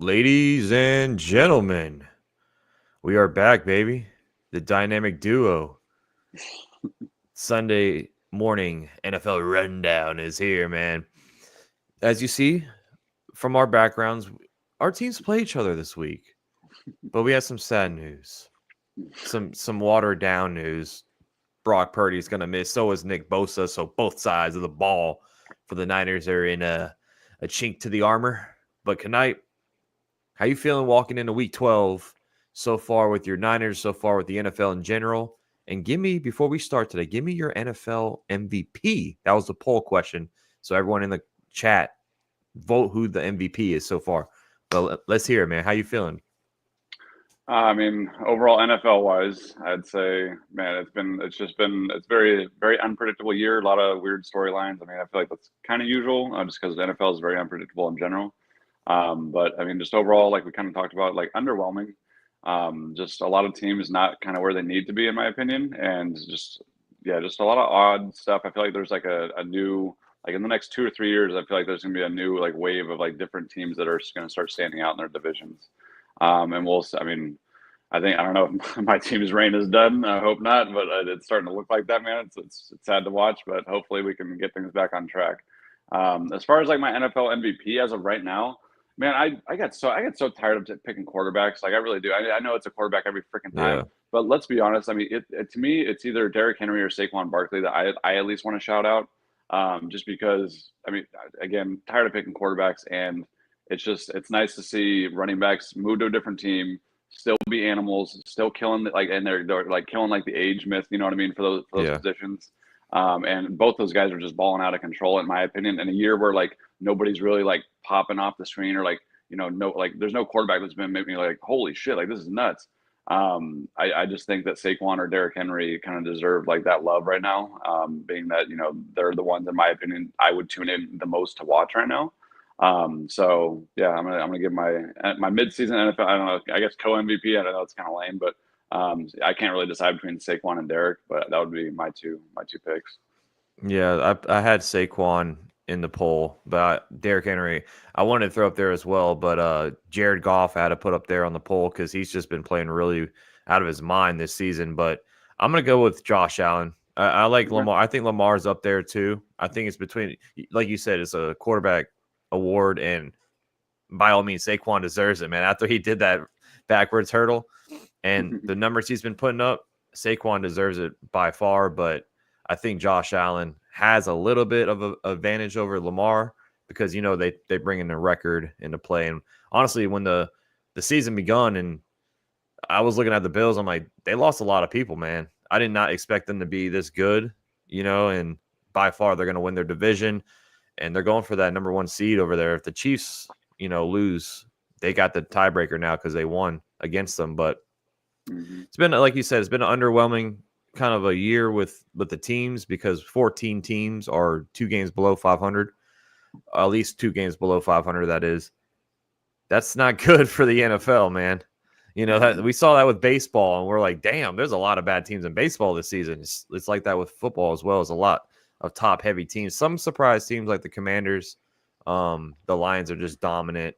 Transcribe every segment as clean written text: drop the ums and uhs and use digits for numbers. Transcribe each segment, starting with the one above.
Ladies and gentlemen, we are back, baby. The dynamic duo. Sunday morning NFL rundown is here, man. As you see from our backgrounds, our teams play each other this week, but we have some sad news, some watered down news. Brock Purdy's gonna miss. So is Nick Bosa. So both sides of the ball for the Niners are in a chink to the armor. But Knight, how you feeling walking into Week 12 so far with your Niners, so far with the NFL in general? And before we start today, give me your NFL MVP. That was the poll question. So everyone in the chat, vote who the MVP is so far. But let's hear it, man. How you feeling? Overall NFL wise, I'd say, man, it's very, very unpredictable year. A lot of weird storylines. I feel like that's kind of usual, just because the NFL is very unpredictable in general. But just overall, like we kind of talked about, like underwhelming. Just a lot of teams not kind of where they need to be, in my opinion, and just a lot of odd stuff. I feel like there's like a new, like in the next 2 or 3 years, I feel like there's gonna be a new like wave of like different teams that are just gonna start standing out in their divisions. And I don't know if my team's reign is done. I hope not, but it's starting to look like that, man. It's sad to watch, but hopefully we can get things back on track. As far as like my NFL MVP as of right now, man, I get so tired of picking quarterbacks. Like I really do. I know it's a quarterback every freaking time, Yeah. but let's be honest. To me, it's either Derrick Henry or Saquon Barkley that I at least want to shout out. Just because again, tired of picking quarterbacks, and it's nice to see running backs move to a different team, still be animals, still killing and they're like killing like the age myth. You know what I mean, for those Yeah. positions. And both those guys are just balling out of control, in my opinion. In a year where like nobody's really like popping off the screen, or like there's no quarterback that's been making me like, holy shit, like this is nuts. I just think that Saquon or Derrick Henry kind of deserve like that love right now, being that they're the ones, in my opinion, I would tune in the most to watch right now. So yeah, I'm gonna give my midseason NFL. I don't know. I guess co MVP. I don't know. It's kind of lame, but I can't really decide between Saquon and Derrick. But that would be my two picks. Yeah, I had Saquon in the poll, but Derrick Henry, I wanted to throw up there as well, but Jared Goff I had to put up there on the poll because he's just been playing really out of his mind this season. But I'm going to go with Josh Allen. I like Lamar. I think Lamar's up there too. I think it's between, like you said, it's a quarterback award, and by all means, Saquon deserves it, man. After he did that backwards hurdle and the numbers he's been putting up, Saquon deserves it by far, but I think Josh Allen has a little bit of an advantage over Lamar because they bring in the record into play. And honestly, when the season begun and I was looking at the Bills, I'm like, they lost a lot of people, man. I did not expect them to be this good, and by far they're going to win their division, and they're going for that number 1 seed over there. If the Chiefs, lose, they got the tiebreaker now because they won against them. But it's been, like you said, it's been an underwhelming kind of a year with the teams because 14 teams are 2 games below 500, at least 2 games below 500. That's not good for the NFL, man. That we saw that with baseball, and we're like, damn, there's a lot of bad teams in baseball this season. It's like that with football as well. As a lot of top heavy teams. Some surprise teams like the Commanders, the Lions are just dominant.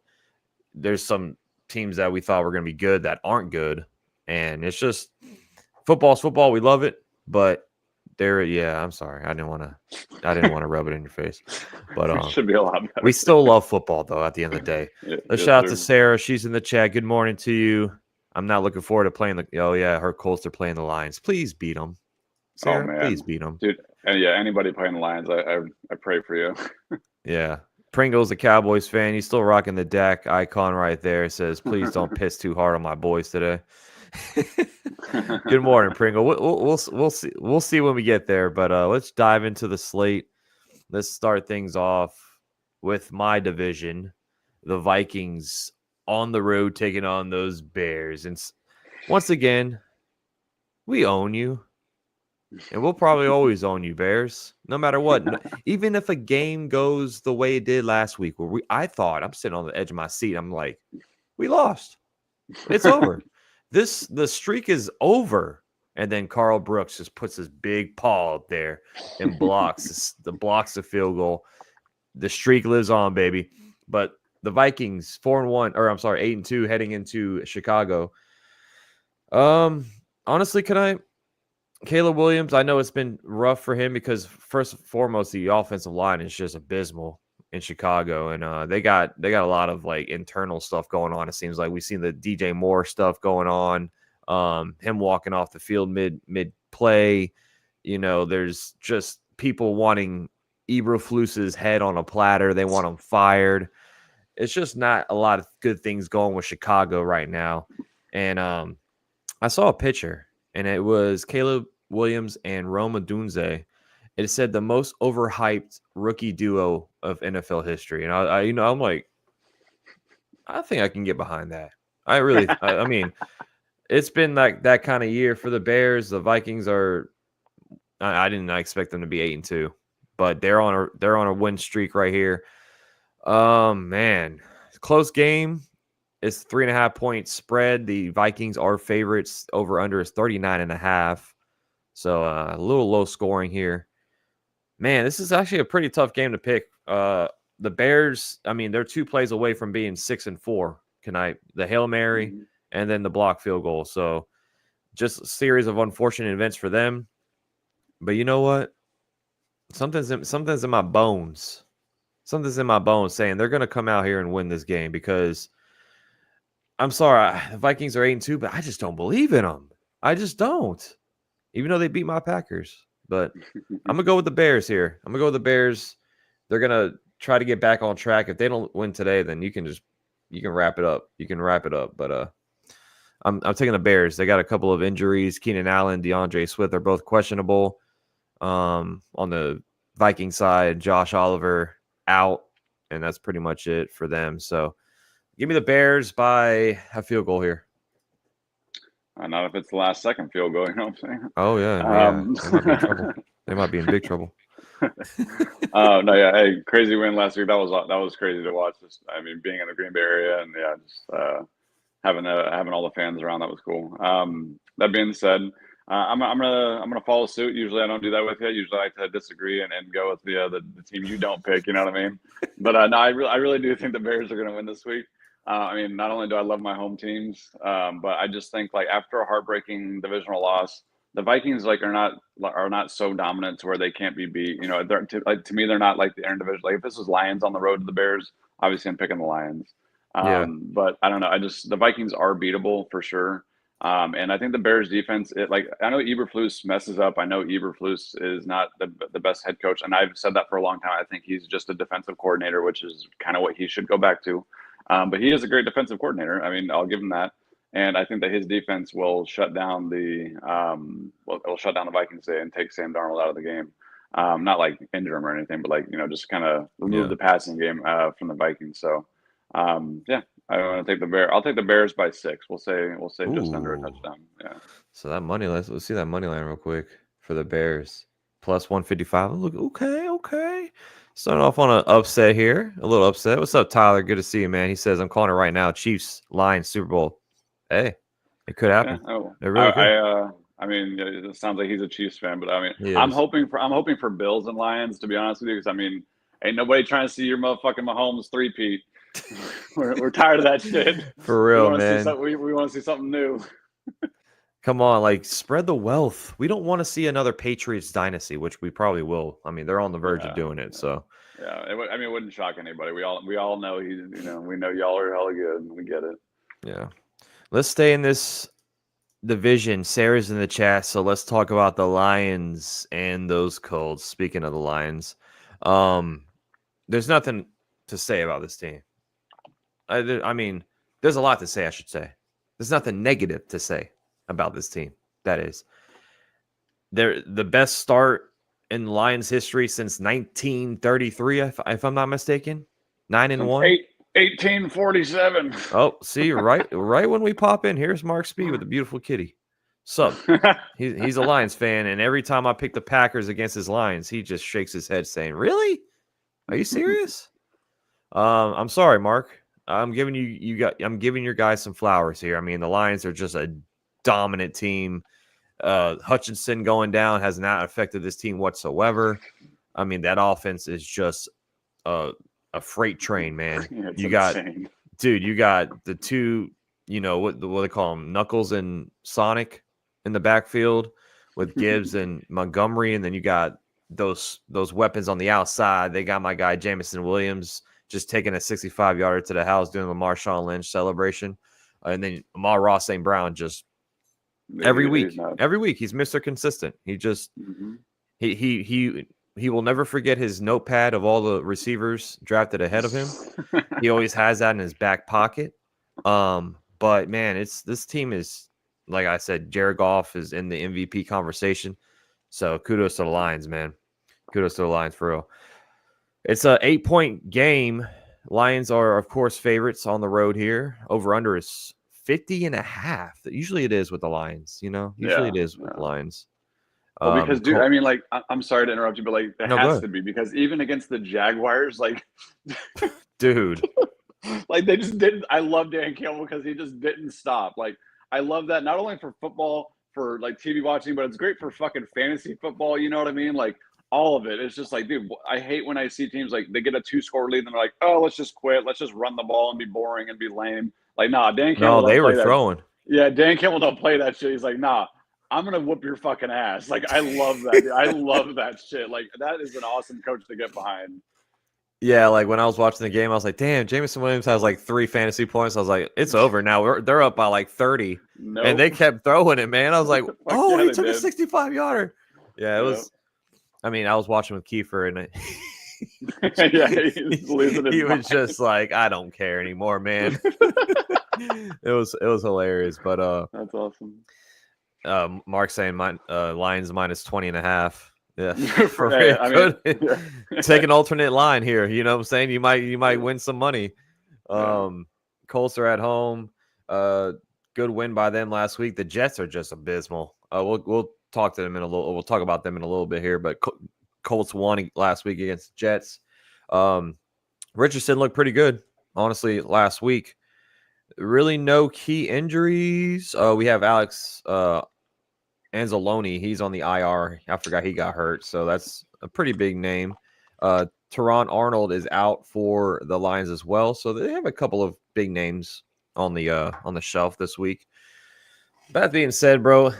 There's some teams that we thought were going to be good that aren't good, and it's just football's football. We love it, but I'm sorry. I didn't want to rub it in your face, but It should be a lot better. We still love football though. At the end of the day, let's yes, shout out sir. to Sarah. She's in the chat. Good morning to you. I'm not looking forward to playing her Colts are playing the Lions. Please beat them, Sarah. Man. Please beat them, dude. And yeah, anybody playing the Lions, I pray for you. Yeah. Pringle's a Cowboys fan. He's still rocking the Dak icon right there. It says, please don't piss too hard on my boys today. Good morning, Pringle. We'll see when we get there, but let's dive into the slate. Let's start things off with my division, the Vikings on the road taking on those Bears. And once again, we own you. And we'll probably always own you, Bears, no matter what. Even if a game goes the way it did last week, where I'm sitting on the edge of my seat. I'm like, we lost. It's over. The streak is over. And then Carl Brooks just puts his big paw up there and blocks the field goal. The streak lives on, baby. But the Vikings 4-1, or I'm sorry, 8-2 heading into Chicago. Honestly, Caleb Williams, I know it's been rough for him because first and foremost, the offensive line is just abysmal in Chicago, and they got a lot of like internal stuff going on. It seems like we've seen the DJ Moore stuff going on, him walking off the field mid play. There's just people wanting Eberflus's head on a platter. They want him fired. It's just not a lot of good things going with Chicago right now. And I saw a picture, and it was Caleb Williams and Rome Odunze. It said the most overhyped rookie duo of NFL history, and I'm like, I think I can get behind that. I really, I mean, it's been like that kind of year for the Bears. The Vikings are. I didn't expect them to be 8-2, but they're on a win streak right here. Man, close game. It's 3.5 point spread. The Vikings are favorites. Over under is 39.5. So a little low scoring here. Man, this is actually a pretty tough game to pick. The Bears, I mean, they're 2 plays away from being 6-4. The Hail Mary and then the block field goal. So just a series of unfortunate events for them. But you know what? Something's in my bones. Something's in my bones saying they're going to come out here and win this game because I'm sorry, the Vikings are 8-2, but I just don't believe in them. I just don't. Even though they beat my Packers. But I'm going to go with the Bears here. I'm going to go with the Bears. They're going to try to get back on track. If they don't win today, then you can wrap it up. You can wrap it up. But I'm taking the Bears. They got a couple of injuries. Keenan Allen, DeAndre Swift are both questionable. On the Viking side, Josh Oliver out, and that's pretty much it for them. So give me the Bears by a field goal here. Not if it's the last second field goal, you know what I'm saying? Oh, yeah. They might be in trouble. They might be in big trouble. No, yeah. Hey, crazy win last week. That was crazy to watch. I mean, being in the Green Bay area and just having all the fans around, that was cool. That being said, I'm gonna follow suit. Usually I don't do that with you. Usually I like to disagree and go with the team you don't pick. You know what I mean? But no, I really do think the Bears are gonna win this week. I mean, not only do I love my home teams, but I just think like after a heartbreaking divisional loss, the Vikings are not so dominant to where they can't be beat. You know, to me they're not like the interdivision. Like if this was Lions on the road to the Bears, obviously I'm picking the Lions. But I don't know. The Vikings are beatable for sure. And I think the Bears defense, I know Eberflus messes up. I know Eberflus is not the best head coach. And I've said that for a long time. I think he's just a defensive coordinator, which is kind of what he should go back to. But he is a great defensive coordinator. I mean, I'll give him that. And I think that his defense will shut down the Vikings and take Sam Darnold out of the game. Not like injure him or anything, but just kind of remove the passing game from the Vikings. So I want to take the Bears. I'll take the Bears by 6. We'll say just under a touchdown. Yeah. So that money line, let's see that money line real quick for the Bears. Plus 155. Look, okay. Starting off on an upset here. A little upset. What's up, Tyler? Good to see you, man. He says, I'm calling it right now. Chiefs, Lions, Super Bowl. Hey, it could happen. Yeah, it really could. I mean, it sounds like he's a Chiefs fan, but I mean, I'm hoping for Bills and Lions, to be honest with you, because I mean, ain't nobody trying to see your motherfucking Mahomes three-peat. We're tired of that shit. For real, man. We want to see something new. Come on, spread the wealth. We don't want to see another Patriots dynasty, which we probably will. I mean, they're on the verge of doing it. So yeah, it wouldn't shock anybody. We all know we know y'all are hella good, and we get it. Yeah, let's stay in this division. Sarah's in the chat, so let's talk about the Lions and those Colts. Speaking of the Lions, there's nothing to say about this team. I mean, there's a lot to say, I should say. There's nothing negative to say about this team. That is. They're the best start in Lions history since 1933, if I'm not mistaken. 9-1. 1847. Oh, see, right when we pop in, here's Mark Speed with the beautiful kitty. Sup? He's a Lions fan, and every time I pick the Packers against his Lions, he just shakes his head saying, "Really? Are you serious?" I'm sorry, Mark. I'm giving your guys some flowers here. I mean, the Lions are just a dominant team. Hutchinson going down has not affected this team whatsoever. I mean, that offense is just a a freight train, man. Yeah, it's you insane. you got the two, what they call them, Knuckles and Sonic in the backfield with Gibbs and Montgomery, and then you got those weapons on the outside. They got my guy Jameson Williams just taking a 65-yarder to the house doing the Marshawn Lynch celebration, and then Amon-Ra St. Brown just every week he's Mr. Consistent. He just he will never forget his notepad of all the receivers drafted ahead of him. He always has that in his back pocket. But man, this team is, like I said, Jared Goff is in the MVP conversation. So kudos to the Lions, man. Kudos to the Lions for real. It's a 8-point game. Lions are, of course, favorites on the road here. Over under is 50.5. Usually it is with the Lions, Usually it is with the Lions. Well, because, dude, I mean, like, I'm sorry to interrupt you, but, like, it has to be. Because even against the Jaguars, like... Dude. Like, they just didn't... I love Dan Campbell because he just didn't stop. Like, I love that, not only for football, for, like, TV watching, but it's great for fucking fantasy football, you know what I mean? Like, all of it. It's just like, dude, I hate when I see teams, like, they get a 2-score lead, and they're like, oh, let's just quit. Let's just run the ball and be boring and be lame. Like, nah, Dan Campbell... No, they were throwing. Yeah, Dan Campbell don't play that shit. He's like, nah, I'm going to whoop your fucking ass. Like, I love that. I love that shit. Like, that is an awesome coach to get behind. Yeah, like when I was watching the game, I was like, damn, Jameson Williams has like 3 fantasy points. I was like, it's over now. They're up by like 30. Nope. And they kept throwing it, man. I was like, oh, he took a 65-yarder. Yeah, it was. I mean, I was watching with Kiefer, and yeah, he's losing his he mind. was just like, I don't care anymore, man. It was hilarious, but that's awesome. Mark saying Lions minus 20.5. Yeah, for real. I mean, take an alternate line here. You know what I'm saying? You might win some money. Colts are at home. Good win by them last week. The Jets are just abysmal. We'll talk to them we'll talk about them in a little bit here. But Colts won last week against the Jets. Richardson looked pretty good, honestly, last week. Really no key injuries. We have Alex Anzalone, he's on the IR. I forgot he got hurt, so that's a pretty big name. Teron Arnold is out for the Lions as well, so they have a couple of big names on the shelf this week. That being said, bro,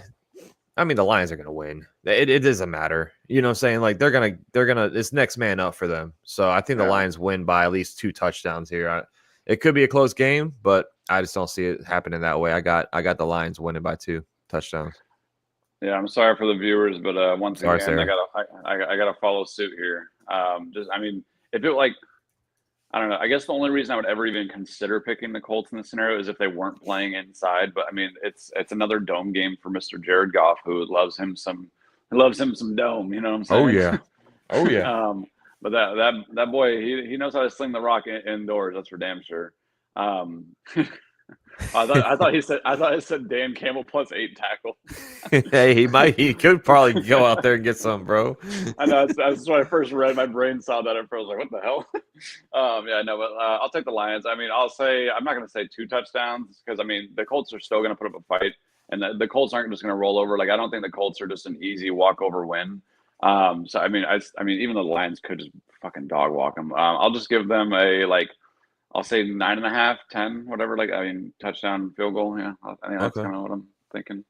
I mean the Lions are gonna win. It doesn't matter, you know what I'm saying? Like they're gonna it's next man up for them. So I think the Lions win by at least 2 touchdowns here. It could be a close game, but I just don't see it happening that way. I got the Lions winning by 2 touchdowns. Yeah, I'm sorry for the viewers, but once again, I gotta follow suit here. I mean, if it like, I don't know. I guess the only reason I would ever even consider picking the Colts in this scenario is if they weren't playing inside. But I mean, it's another dome game for Mr. Jared Goff, who loves him some dome. You know what I'm saying? Oh yeah. But that boy, he knows how to sling the rock indoors. That's for damn sure. I thought he said Dan Campbell plus 8 tackles. Hey, he could probably go out there and get some, bro. I know that's when I first read. My brain saw that and I was like, "What the hell?" Yeah, no, but I'll take the Lions. I mean, I'm not going to say 2 touchdowns because I mean the Colts are still going to put up a fight, and the Colts aren't just going to roll over. Like I don't think the Colts are just an easy walkover win. So I mean, even the Lions could just fucking dog walk them. I'll just give them I'll say 9.5, 10, whatever. Touchdown, field goal. Yeah, I think that's kind of what I'm thinking.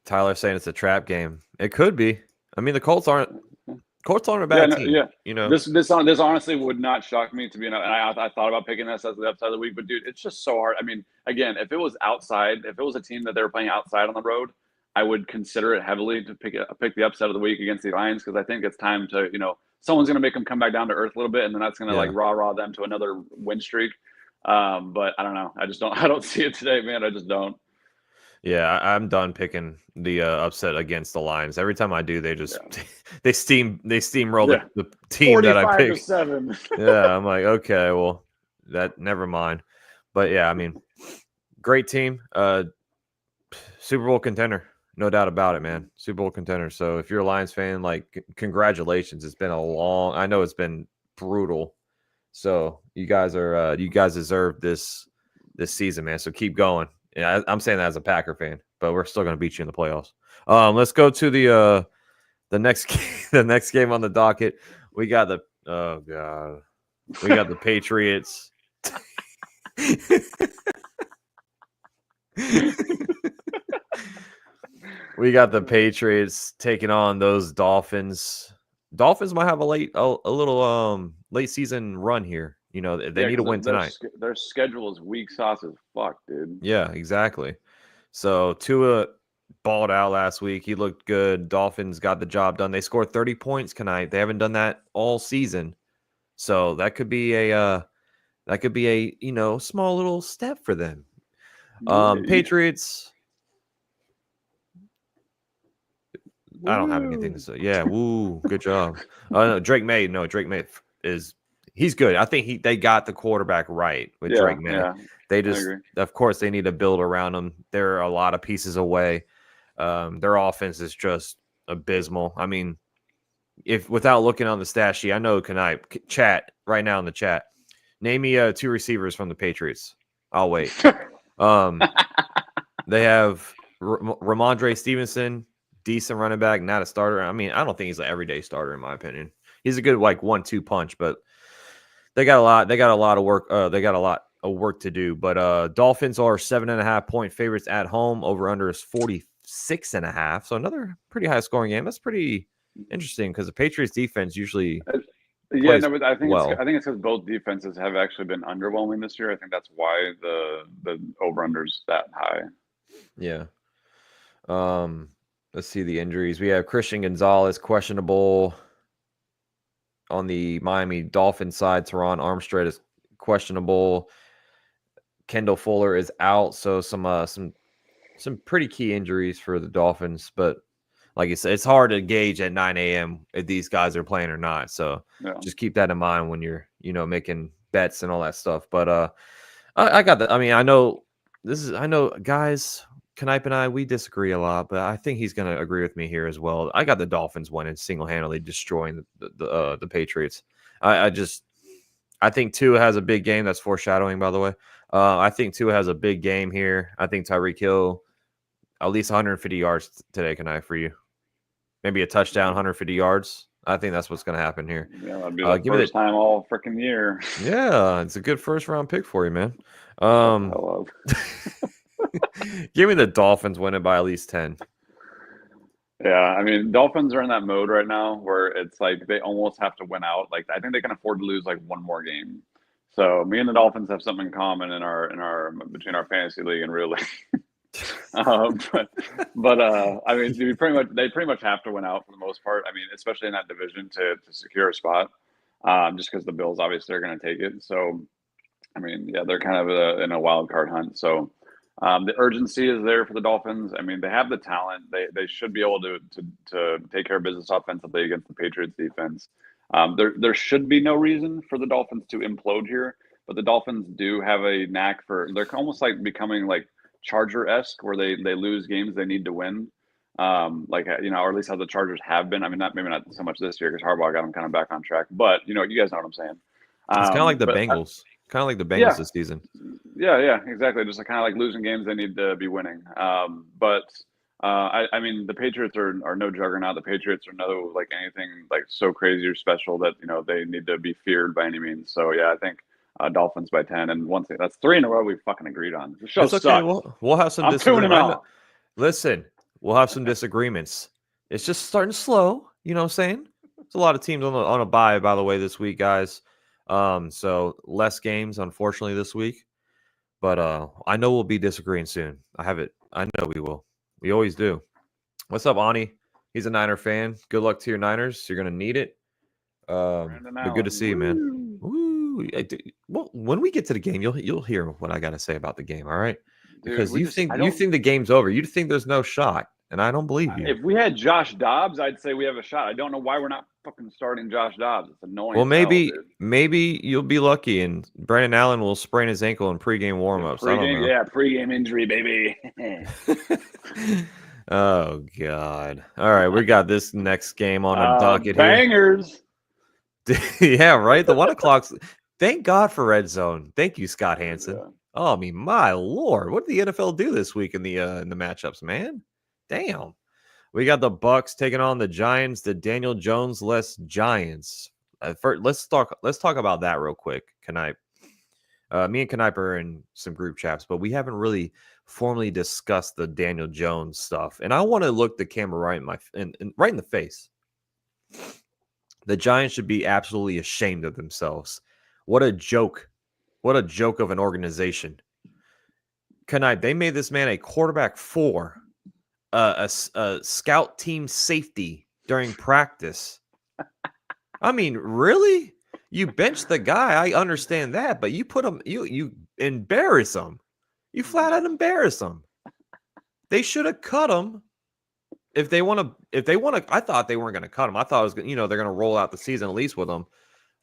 Tyler saying it's a trap game. It could be. I mean, the Colts aren't a bad team. Yeah, you know, this honestly would not shock me to be. I thought about picking this as the upside of the week, but dude, it's just so hard. I mean, again, if it was a team that they were playing outside on the road, I would consider it heavily to pick the upset of the week against the Lions because I think it's time to someone's going to make them come back down to earth a little bit, and then that's going to rah them to another win streak. But I don't know. I don't see it today, man. I just don't. Yeah, I'm done picking the upset against the Lions. Every time I do, they just they steamroll the team that I picked. 45-7. Yeah, I'm like, okay, well, never mind. But yeah, I mean, great team. Super Bowl contender. No doubt about it, man. Super Bowl contender. So if you're a Lions fan, congratulations. It's been I know it's been brutal. So you guys deserve this season, man. So keep going. Yeah, I'm saying that as a Packer fan, but we're still going to beat you in the playoffs. Let's go to the next game on the docket. We got oh god, We got the Patriots. We got the Patriots taking on those Dolphins. Dolphins might have a little late season run here. You know, they need to win tonight. Their schedule is weak sauce as fuck, dude. Yeah, exactly. So Tua balled out last week. He looked good. Dolphins got the job done. They scored 30 points tonight. They haven't done that all season. So that could be a small little step for them. Patriots. I don't have anything to say. Yeah, woo, good job. No, Drake May he's good. I think they got the quarterback right with Drake May. Yeah, they just, of course, they need to build around him. There are a lot of pieces away. Their offense is just abysmal. I mean, if without looking on the stat sheet, I know chat right now in the chat. Name me 2 receivers from the Patriots. I'll wait. They have Ramondre Stevenson, decent running back, not a starter. I mean, I don't think he's an everyday starter in my opinion. He's a good 1-2 punch, but they got a lot. They got a lot of work. They got a lot of work to do. But Dolphins are 7.5 point favorites at home. Over under is 46.5. So another pretty high scoring game. That's pretty interesting because the Patriots defense usually. Yeah, no, but I think it's because both defenses have actually been underwhelming this year. I think that's why the over/under's that high. Yeah. Let's see the injuries. We have Christian Gonzalez questionable on the Miami Dolphins side. Teron Armstead is questionable. Kendall Fuller is out. So some pretty key injuries for the Dolphins, but. Like you said, it's hard to gauge at 9 a.m. if these guys are playing or not. So just keep that in mind when you're, making bets and all that stuff. But I got that. I mean, I know guys, Knipe and I, we disagree a lot, but I think he's going to agree with me here as well. I got the Dolphins winning, single-handedly destroying the Patriots. I think Tua has a big game. That's foreshadowing, by the way. I think Tua has a big game here. I think Tyreek Hill, at least 150 yards today, Knipe, for you. Maybe a touchdown, 150 yards. I think that's what's going to happen here. Yeah, that'd be the first time all freaking year. Yeah, it's a good first-round pick for you, man. Give me the Dolphins winning by at least 10. Yeah, I mean, Dolphins are in that mode right now where it's like they almost have to win out. Like, I think they can afford to lose one more game. So me and the Dolphins have something in common in our between our fantasy league and real league. I mean, they pretty much have to win out for the most part. I mean, especially in that division to secure a spot, just because the Bills obviously are going to take it. So, I mean, yeah, they're kind of in a wild card hunt. So, the urgency is there for the Dolphins. I mean, they have the talent. They should be able to take care of business offensively against the Patriots defense. There should be no reason for the Dolphins to implode here, but the Dolphins do have a knack they're almost like becoming Charger-esque, where they lose games they need to win, or at least how the Chargers have been. I mean, maybe not so much this year because Harbaugh got them kind of back on track, but you guys know what I'm saying. It's kind of like the Bengals, this season. Yeah, exactly. Just kind of losing games they need to be winning. I mean, the Patriots are no juggernaut. The Patriots are no anything so crazy or special that they need to be feared by any means. So yeah, I think. Dolphins by 10, and that's 3 in a row we fucking agreed on. The show sucks. We'll have some disagreements. Listen, we'll have some disagreements. It's just starting slow. You know what I'm saying? There's a lot of teams on a bye, by the way, this week, guys. So less games, unfortunately, this week. But I know we'll be disagreeing soon. I know we will. We always do. What's up, Ani? He's a Niner fan. Good luck to your Niners. You're gonna need it. But good to see you, man. Woo. Well, when we get to the game, you'll hear what I got to say about the game. All right, because you think the game's over. You think there's no shot, and I don't believe you. If we had Josh Dobbs, I'd say we have a shot. I don't know why we're not fucking starting Josh Dobbs. It's annoying. Well, maybe you'll be lucky, and Brandon Allen will sprain his ankle in pregame warmups. Pregame injury, baby. Oh God! All right, we got this next game on the docket bangers. Here. Yeah, right. The 1 o'clock. Thank God for Red Zone. Thank you, Scott Hansen. Yeah. Oh, I mean, my Lord, what did the NFL do this week in the matchups, man? Damn. We got the Bucs taking on the Giants, the Daniel Jones-less Giants. First, let's talk about that real quick. Me and Knipe are in some group chats, but we haven't really formally discussed the Daniel Jones stuff. And I want to look the camera right in the face. The Giants should be absolutely ashamed of themselves. What a joke. What a joke of an organization. Knipe, they made this man a quarterback 4, a scout team safety during practice. I mean, really? You bench the guy, I understand that, but you put him, you embarrass him. You flat out embarrass him. They should have cut him. If they want to, I thought they weren't going to cut him. I thought it was, they're going to roll out the season at least with him.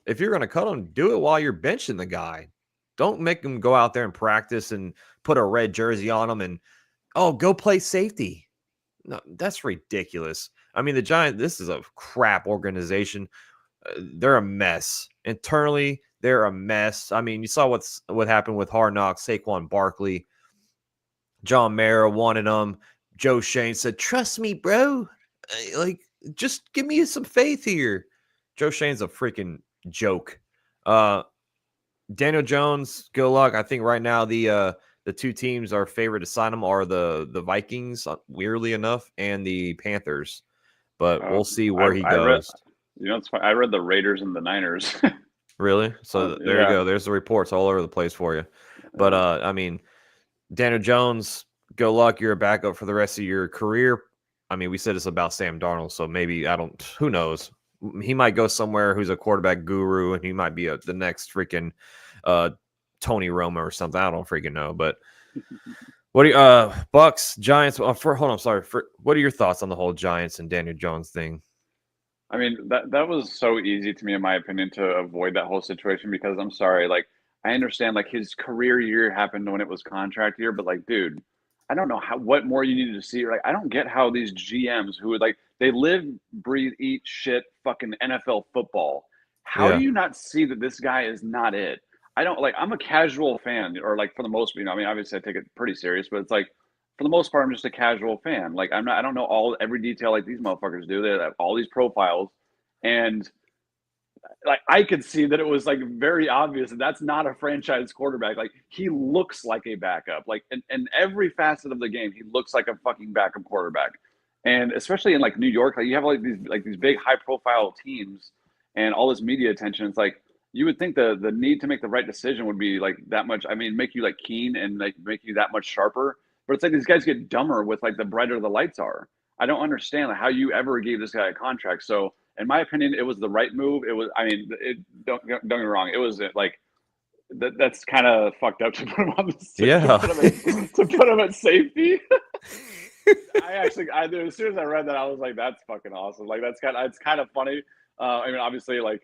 If you're going to cut him, do it while you're benching the guy. Don't make him go out there and practice and put a red jersey on him and, go play safety. No, that's ridiculous. I mean, the Giants, this is a crap organization. They're a mess. Internally, they're a mess. I mean, you saw what happened with Hard Knocks, Saquon Barkley. John Mara wanted him. Joe Shane said, trust me, bro. Like, just give me some faith here. Joe Shane's a freaking joke. Daniel Jones, good luck. I think right now the two teams are favored to sign him are the Vikings, weirdly enough, and the Panthers. But we'll see where he goes. It's funny. I read the Raiders and the Niners. Really? So there you go. There's the reports all over the place for you. But I mean, Daniel Jones, good luck. You're a backup for the rest of your career. I mean, we said this about Sam Darnold, so maybe who knows? He might go somewhere who's a quarterback guru, and he might be the next freaking Tony Romo or something. I don't freaking know. But what do you, Bucks, Giants? Hold on, sorry. What are your thoughts on the whole Giants and Daniel Jones thing? I mean, that was so easy to me, in my opinion, to avoid that whole situation because I'm sorry, like I understand like his career year happened when it was contract year, but like, dude, I don't know what more you needed to see. Like, I don't get how these GMs who would like they live, breathe, eat shit, fucking NFL football. How do you not see that this guy is not it? I don't like. I'm a casual fan, or like for the most, I mean, obviously I take it pretty serious, but it's like for the most part, I'm just a casual fan. Like I'm not. I don't know every detail like these motherfuckers do. They have all these profiles, and like I could see that it was like very obvious that that's not a franchise quarterback. Like he looks like a backup. Like in every facet of the game, he looks like a fucking backup quarterback. And especially in like New York, like you have like these big high profile teams and all this media attention. It's like you would think the need to make the right decision would be like that much. I mean, make you like keen and like make you that much sharper. But it's like these guys get dumber with like the brighter the lights are. I don't understand how you ever gave this guy a contract. So in my opinion, it was the right move. It was, I mean, don't get me wrong. It was like, that's kind of fucked up to put him on the to put him at safety. As soon as I read that, I was like, that's fucking awesome. Like, it's kind of funny. I mean, obviously, like,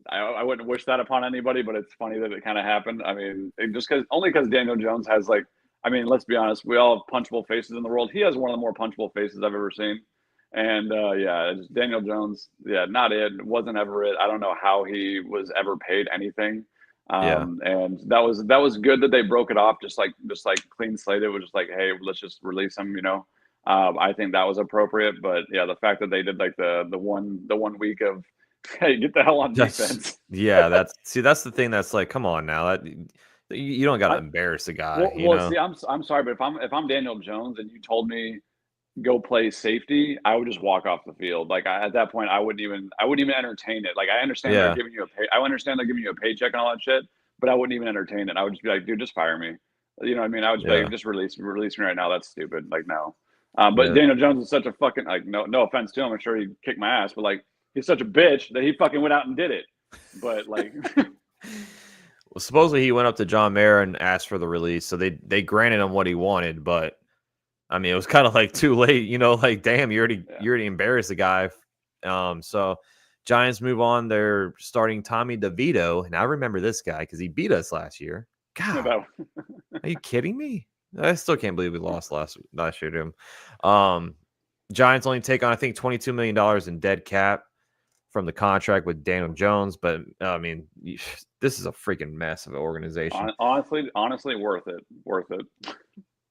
I wouldn't wish that upon anybody, but it's funny that it kind of happened. I mean, only because Daniel Jones has like, I mean, let's be honest, we all have punchable faces in the world. He has one of the more punchable faces I've ever seen. And just Daniel Jones, not it. Wasn't ever it. I don't know how he was ever paid anything. And that was good that they broke it off, just like clean slate. It was just like, hey, let's just release him. I think that was appropriate. But yeah, the fact that they did like the 1 week of, hey, get the hell on defense. That's the thing. That's like, come on now. You don't got to embarrass the guy. See, I'm sorry, but if I'm Daniel Jones and you told me go play safety, I would just walk off the field. Like at that point, I wouldn't even entertain it. Like I understand they're giving you I understand they're giving you a paycheck and all that shit, but I wouldn't even entertain it. I would just be like, dude, just fire me. You know what I mean? I would just be like, just release me right now. That's stupid. Like no. But Daniel Jones is such a fucking like no offense to him. I'm sure he'd kick my ass, but like he's such a bitch that he fucking went out and did it. But like. Well, supposedly he went up to John Mara and asked for the release, so they granted him what he wanted, but I mean it was kind of like too late, like damn, you already embarrassed the guy. So Giants move on. They're starting Tommy DeVito, and I remember this guy because he beat us last year. God, are you kidding me? I still can't believe we lost last year to him. Giants only take on I think $22 million in dead cap from the contract with Daniel Jones, but I mean, this is a freaking mess of an organization. Honestly, worth it.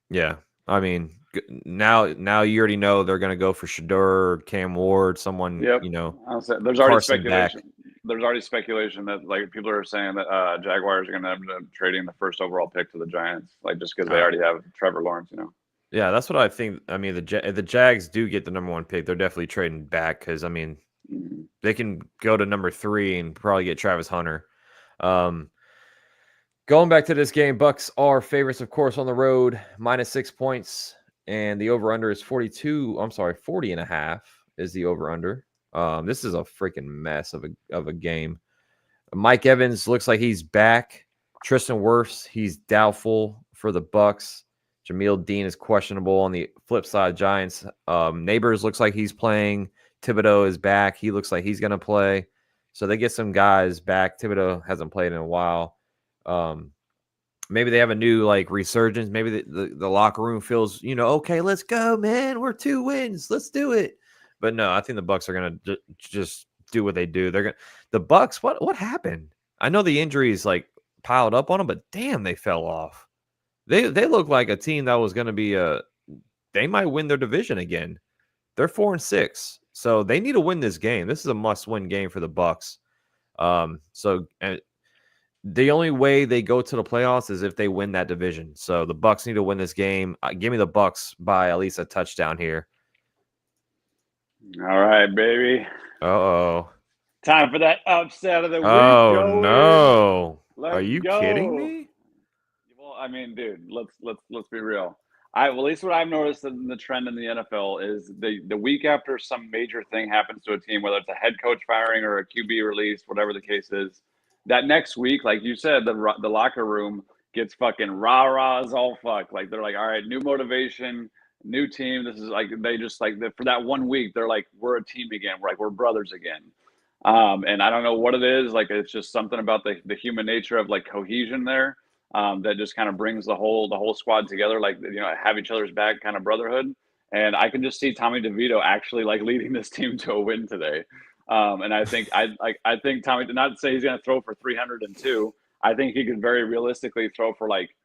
Yeah, I mean, now you already know they're going to go for Shador, Cam Ward, someone. Yep. There's already speculation. there's already speculation that like people are saying that Jaguars are going to end up trading the first overall pick to the Giants, like just because they already have Trevor Lawrence, you know. Yeah, that's what I think. I mean, the Jags do get the number 1 pick. They're definitely trading back because I mean, they can go to number 3 and probably get Travis Hunter. Going back to this game, Bucks are favorites, of course, on the road, -6 points, and the over/under is 40.5 is the over/under. This is a freaking mess of a game. Mike Evans looks like he's back. Tristan Wirfs, he's doubtful for the Bucks. Jameel Dean is questionable on the flip side. Giants. Neighbors looks like he's playing. Thibodeau is back. He looks like he's going to play. So they get some guys back. Thibodeau hasn't played in a while. Maybe they have a new like resurgence. Maybe the locker room feels, okay, let's go, man. We're 2 wins. Let's do it. But no, I think the Bucks are going to just do what they do. The Bucks. What happened? I know the injuries like piled up on them, but damn, they fell off. They look like a team that was going to be they might win their division again. They're 4-6, so they need to win this game. This is a must-win game for the Bucks. So the only way they go to the playoffs is if they win that division. So the Bucks need to win this game. Give me the Bucks by at least a touchdown here. All right, baby. Uh-oh. Time for that upset of the week. Oh no! Are you kidding me? Well, I mean, dude, let's be real. At least what I've noticed in the trend in the NFL is the week after some major thing happens to a team, whether it's a head coach firing or a QB release, whatever the case is, that next week, like you said, the locker room gets fucking rah-rah as all fuck. Like they're like, all right, new motivation, new team. This is like they just like for that 1 week, they're like, we're a team again. We're brothers again. And I don't know what it is. Like it's just something about the human nature of like cohesion there. That just kind of brings the whole squad together, like have each other's back kind of brotherhood. And I can just see Tommy DeVito actually like leading this team to a win today. And I think I think Tommy, not to say he's going to throw for 302. I think he could very realistically throw for like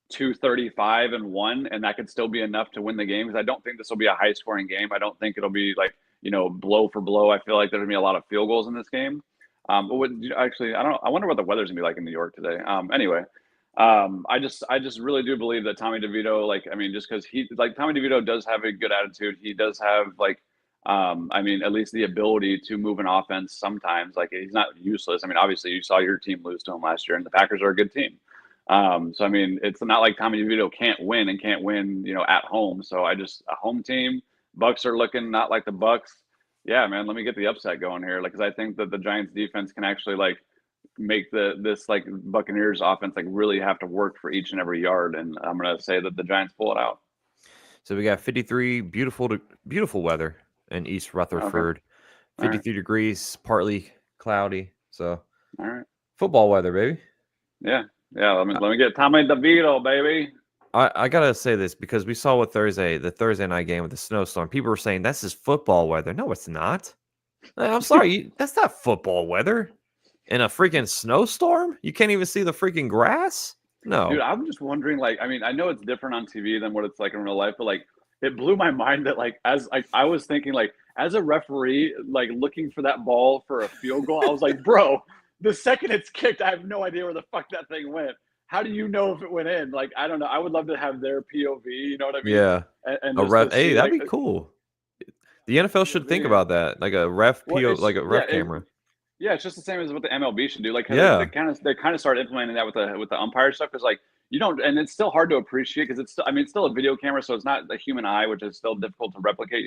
235 and 1, and that could still be enough to win the game. Because I don't think this will be a high scoring game. I don't think it'll be like blow for blow. I feel like there's gonna be a lot of field goals in this game. But actually, I don't know. I wonder what the weather's gonna be like in New York today. Anyway. I just really do believe that Tommy DeVito, like, I mean, just because Tommy DeVito does have a good attitude. He does have like, I mean, at least the ability to move an offense sometimes. Like he's not useless. I mean, obviously you saw your team lose to him last year, and the Packers are a good team. So I mean, it's not like Tommy DeVito can't win at home. So a home team. Bucks are looking not like the Bucks. Yeah, man, let me get the upset going here, like, because I think that the Giants defense can actually like make this like Buccaneers offense like really have to work for each and every yard, and I'm gonna say that the Giants pull it out. So we got 53 beautiful weather in East Rutherford. Okay. 53 degrees, partly cloudy. So all right, football weather, baby. Yeah. Let me get Tommy DeVito, baby. I gotta say this because we saw the Thursday night game with the snowstorm. People were saying this is football weather. No, it's not. I'm sorry, that's not football weather. In a freaking snowstorm? You can't even see the freaking grass? No. Dude, I'm just wondering, like, I mean, I know it's different on TV than what it's like in real life, but like it blew my mind that like I was thinking like as a referee, like looking for that ball for a field goal, I was like, bro, the second it's kicked, I have no idea where the fuck that thing went. How do you know if it went in? Like, I don't know. I would love to have their POV, you know what I mean? Yeah. And a ref, hey, that'd be cool. The NFL should think about that. Like a ref like a ref camera. Yeah, it's just the same as what the MLB should do. Like, they kind of started implementing that with the umpire stuff, because like you don't, and it's still hard to appreciate because it's still a video camera, so it's not the human eye, which is still difficult to replicate,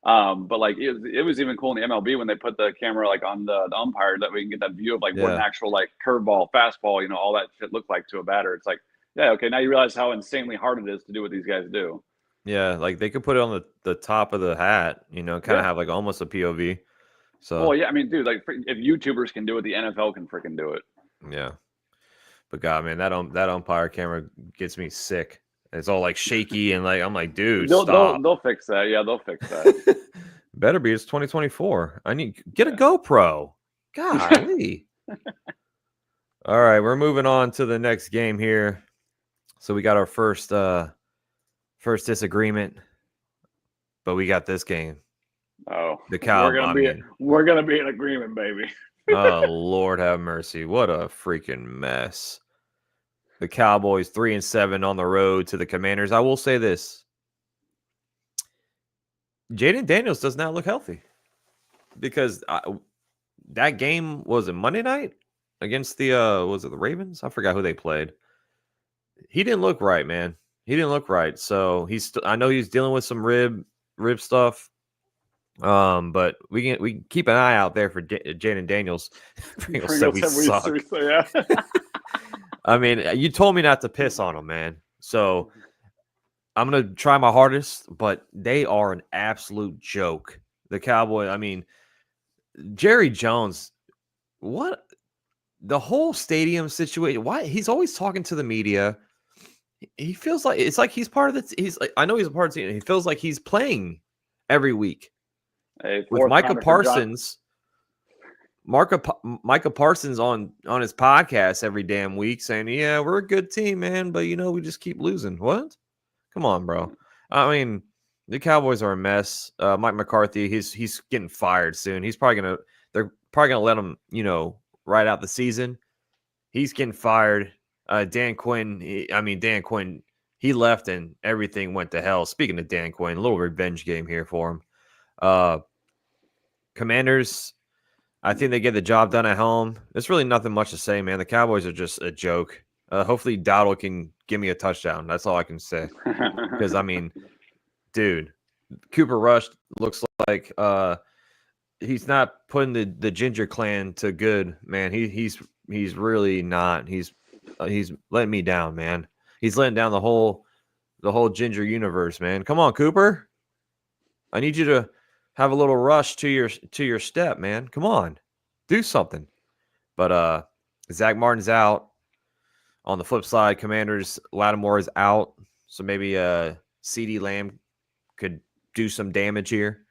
But like it was even cool in the MLB when they put the camera like on the umpire, that we can get that view of like what an actual like curveball, fastball, all that shit looked like to a batter. It's like, yeah, okay, now you realize how insanely hard it is to do what these guys do. Yeah, like they could put it on the top of the hat, kind of have like almost a POV. So, well, yeah, I mean, dude, like if YouTubers can do it, the NFL can freaking do it. Yeah, but God, man, that umpire camera gets me sick. It's all like shaky and like I'm like, dude, stop. They'll fix that. Yeah, they'll fix that. Better be. It's 2024. I need get a GoPro. Golly. All right, we're moving on to the next game here. So we got our first disagreement, but we got this game. Oh, the Cowboys. We're gonna be in agreement, baby. Oh, Lord have mercy. What a freaking mess. The Cowboys 3-7 on the road to the Commanders. I will say this. Jaden Daniels does not look healthy because that game was a Monday night against the was it the Ravens? I forgot who they played. He didn't look right, man. He didn't look right. So I know he's dealing with some rib stuff. But we can keep an eye out there for Jaden Daniels. Pringle said we suck. Yeah. I mean, you told me not to piss on him, man. So I'm gonna try my hardest, but they are an absolute joke. The Cowboys. I mean, Jerry Jones. What the whole stadium situation? Why he's always talking to the media? He feels like it's like he's part of the. He's like I know he's a part of the team. He feels like he's playing every week. Hey, With Micah Parsons. Micah Parsons on his podcast every damn week saying, "Yeah, we're a good team, man, but we just keep losing." What? Come on, bro. I mean, the Cowboys are a mess. Mike McCarthy, he's getting fired soon. They're probably gonna let him, ride out the season. He's getting fired. Dan Quinn, he left and everything went to hell. Speaking of Dan Quinn, a little revenge game here for him. Commanders, I think they get the job done at home. There's really nothing much to say, man. The Cowboys are just a joke. Hopefully Dowdle can give me a touchdown. That's all I can say. Because, I mean, dude, Cooper Rush looks like he's not putting the Ginger Clan to good, man. He's really not. He's letting me down, man. He's letting down the whole Ginger universe, man. Come on, Cooper. I need you to have a little rush to your step, man. Come on. Do something. But Zach Martin's out. On the flip side, Commanders, Lattimore is out. So maybe CeeDee Lamb could do some damage here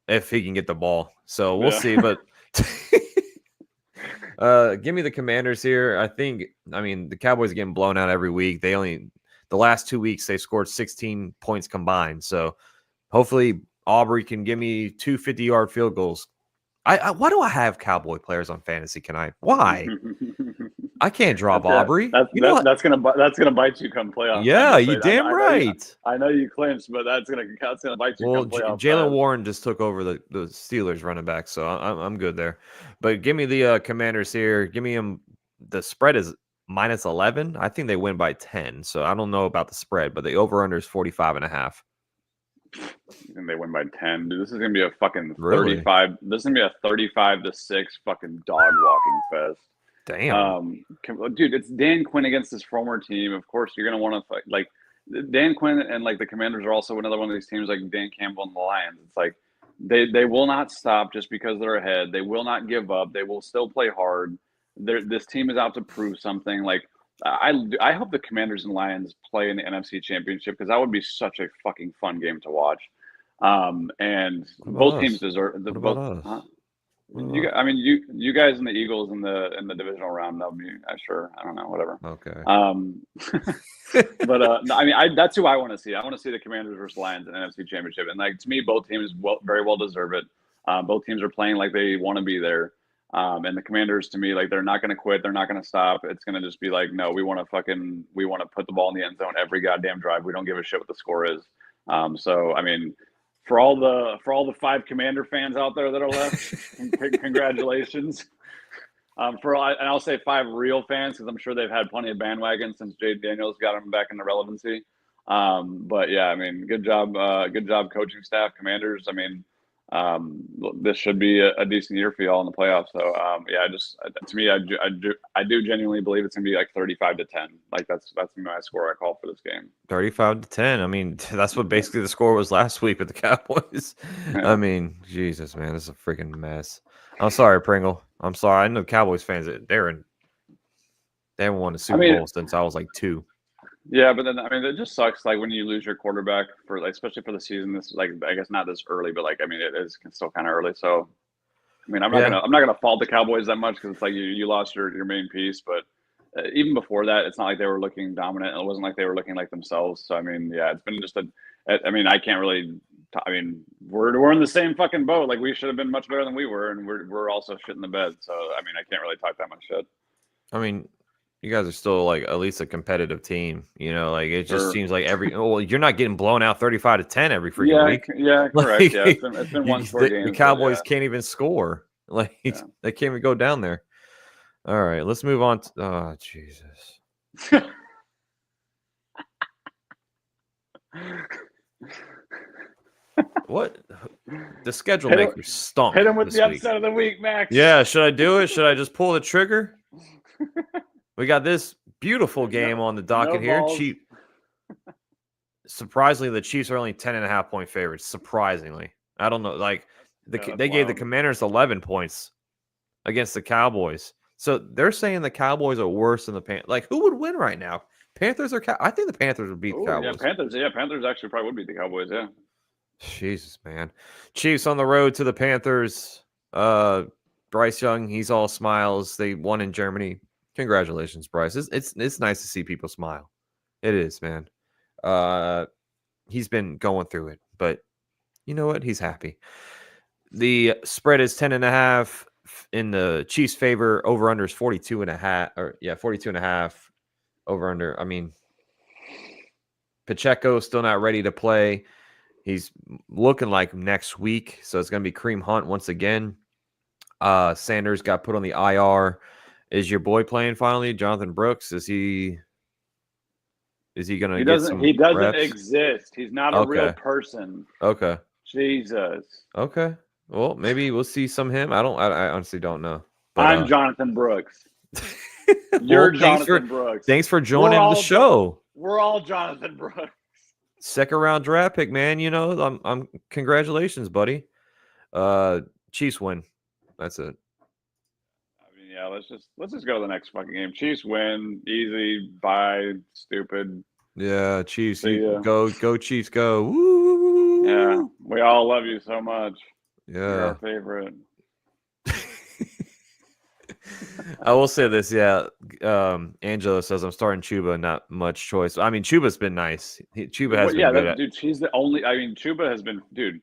if he can get the ball. So we'll see. But give me the Commanders here. The Cowboys are getting blown out every week. The last 2 weeks, they scored 16 points combined. So hopefully Aubrey can give me 2 50-yard field goals. Why do I have Cowboy players on fantasy? Why? I can't drop Aubrey. That's gonna bite you come playoff. Yeah, you damn right. I know you clinched, but that's gonna bite you. Well, come playoff. Jalen Warren just took over the Steelers running back, so I'm good there. But give me the Commanders here. Give me them. The spread is -11. I think they win by 10. So I don't know about the spread, but the over/under is 45.5. And they win by 10. Dude, this is gonna be a fucking 35. This is gonna be a 35-6 fucking dog walking fest. Damn. Dude, it's Dan Quinn against his former team. Of course, you're gonna want to fight. Like Dan Quinn and like the Commanders are also another one of these teams like Dan Campbell and the Lions. It's like they will not stop just because they're ahead. They will not give up. They will still play hard. This team is out to prove something. Like I hope the Commanders and Lions play in the NFC Championship because that would be such a fucking fun game to watch. And both teams deserve the both. You guys and the Eagles in the divisional round. That'll be sure. I don't know, whatever. Okay. But that's who I want to see. I want to see the Commanders versus Lions in the NFC Championship, and like to me, both teams very well deserve it. Both teams are playing like they want to be there. And the Commanders, to me, like they're not going to quit. They're not going to stop. It's going to just be like, no, we want to put the ball in the end zone every goddamn drive. We don't give a shit what the score is. So I mean, for all the 5 Commander fans out there that are left, congratulations. And I'll say 5 real fans because I'm sure they've had plenty of bandwagons since Jade Daniels got them back into relevancy. But yeah, I mean, good job coaching staff, Commanders. I mean, this should be a decent year for y'all in the playoffs. So yeah, to me, I do genuinely believe it's gonna be like 35-10. Like that's my score I call for this game. 35-10. I mean, that's what basically the score was last week with the Cowboys. Yeah. I mean, Jesus, man, this is a freaking mess. I'm sorry, Pringle. I'm sorry. I know Cowboys fans they haven't won a Super Bowl since I was like 2. Yeah, but then I mean, it just sucks. Like when you lose your quarterback for like, especially for the season. This like I guess not this early, but like I mean, it is still kind of early. So I mean, I'm not gonna fault the Cowboys that much because it's like you lost your main piece. But even before that, it's not like they were looking dominant. It wasn't like they were looking like themselves. So I mean, yeah, it's been just I mean, I can't really I mean, we're in the same fucking boat. Like we should have been much better than we were, and we're also shitting the bed. So I mean, I can't really talk that much shit. I mean, you guys are still like at least a competitive team. You know, like it just seems like well, you're not getting blown out 35-10 every freaking week. Yeah, correct. Like, Yeah, it's been one score games. The Cowboys can't even score. Like they can't even go down there. All right, let's move on. Oh Jesus. What? The schedule maker stunk. Hit him with the upset of the week, Max. Yeah, should I do it? Should I just pull the trigger? We got this beautiful game on the docket here. Surprisingly, the Chiefs are only 10.5-point favorites. Surprisingly. I don't know. Like they gave the Commanders 11 points against the Cowboys. So they're saying the Cowboys are worse than the Panthers. Like, who would win right now? Panthers or I think the Panthers would beat the Cowboys. Panthers actually probably would beat the Cowboys, yeah. Jesus, man. Chiefs on the road to the Panthers. Bryce Young, he's all smiles. They won in Germany. Congratulations, Bryce. It's nice to see people smile. It is, man. He's been going through it, but you know what? He's happy. The spread is 10.5 in the Chiefs' favor. Over under is 42.5. 42.5. Over under. I mean, Pacheco still not ready to play. He's looking like next week, so it's going to be Kareem Hunt once again. Sanders got put on the IR. Is your boy playing finally, Jonathan Brooks? Is he going to get some He doesn't reps? exist. He's not a real person. Okay. Jesus. Okay. Well, maybe we'll see some of him. I honestly don't know. But, I'm Jonathan Brooks. You're Jonathan Brooks. Thanks for joining the show. We're all Jonathan Brooks. Second round draft pick, man. You know, I'm congratulations, buddy. Chiefs win. That's it. I mean, yeah, let's just go to the next fucking game. Chiefs win, easy, bye, stupid. Yeah, Chiefs. Go Chiefs, go. Woo! Yeah, we all love you so much. Yeah. You're our favorite. I will say this, yeah. Angelo says I'm starting Chuba, not much choice. I mean, Chuba's been nice. Chuba has been good. Dude, she's the only. I mean, Chuba has been, dude.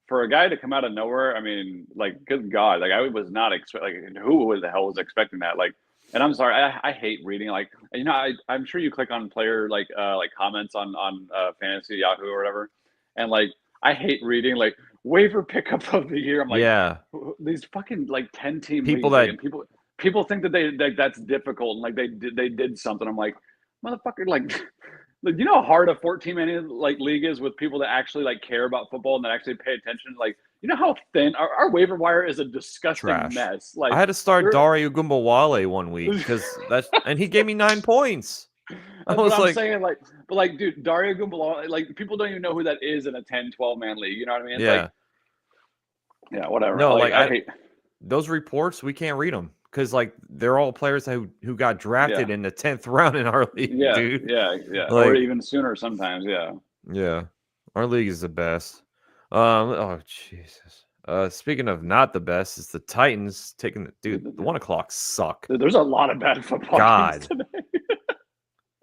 For a guy to come out of nowhere, I mean, like, good God, like, I was not expecting. Like, who the hell was expecting that? Like, and I'm sorry, I hate reading. Like, you know, I'm sure you click on player like comments on Fantasy Yahoo or whatever, and like, I hate reading like waiver pickup of the year. I'm like, yeah, these fucking like 10-team people leagues, like, people think that that's difficult and like they did something. I'm like, motherfucker, like. You know how hard a 14-man like league is with people that actually like care about football and that actually pay attention. Like, you know how thin our waiver wire is, a disgusting mess. Like, I had to start Dario Gumbawale one week because and he gave me 9 points. I was like, I'm saying, like, but like, dude, Dario Gumbawale, like, people don't even know who that is in a 10-12-man league. You know what I mean? It's like, yeah, whatever. No, like I hate those reports. We can't read them. Because, like, they're all players who got drafted in the 10th round in our league, dude. Yeah. Like, or even sooner sometimes, Yeah. Our league is the best. Oh, Jesus. Speaking of not the best, it's the Titans taking the 1 o'clock suck. Dude, there's a lot of bad football games today.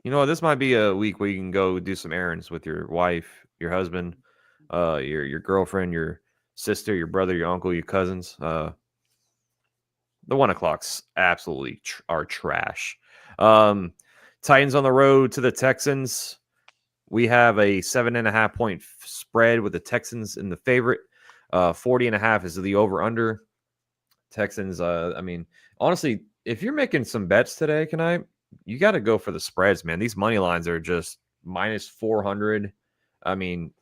You know what? This might be a week where you can go do some errands with your wife, your husband, your girlfriend, your sister, your brother, your uncle, your cousins. The 1 o'clocks absolutely are trash. Titans on the road to the Texans. We have a 7.5-point spread with the Texans in the favorite. 40.5 is the over/under. Texans. I mean, honestly, if you're making some bets today, you got to go for the spreads, man. These money lines are just minus 400. I mean,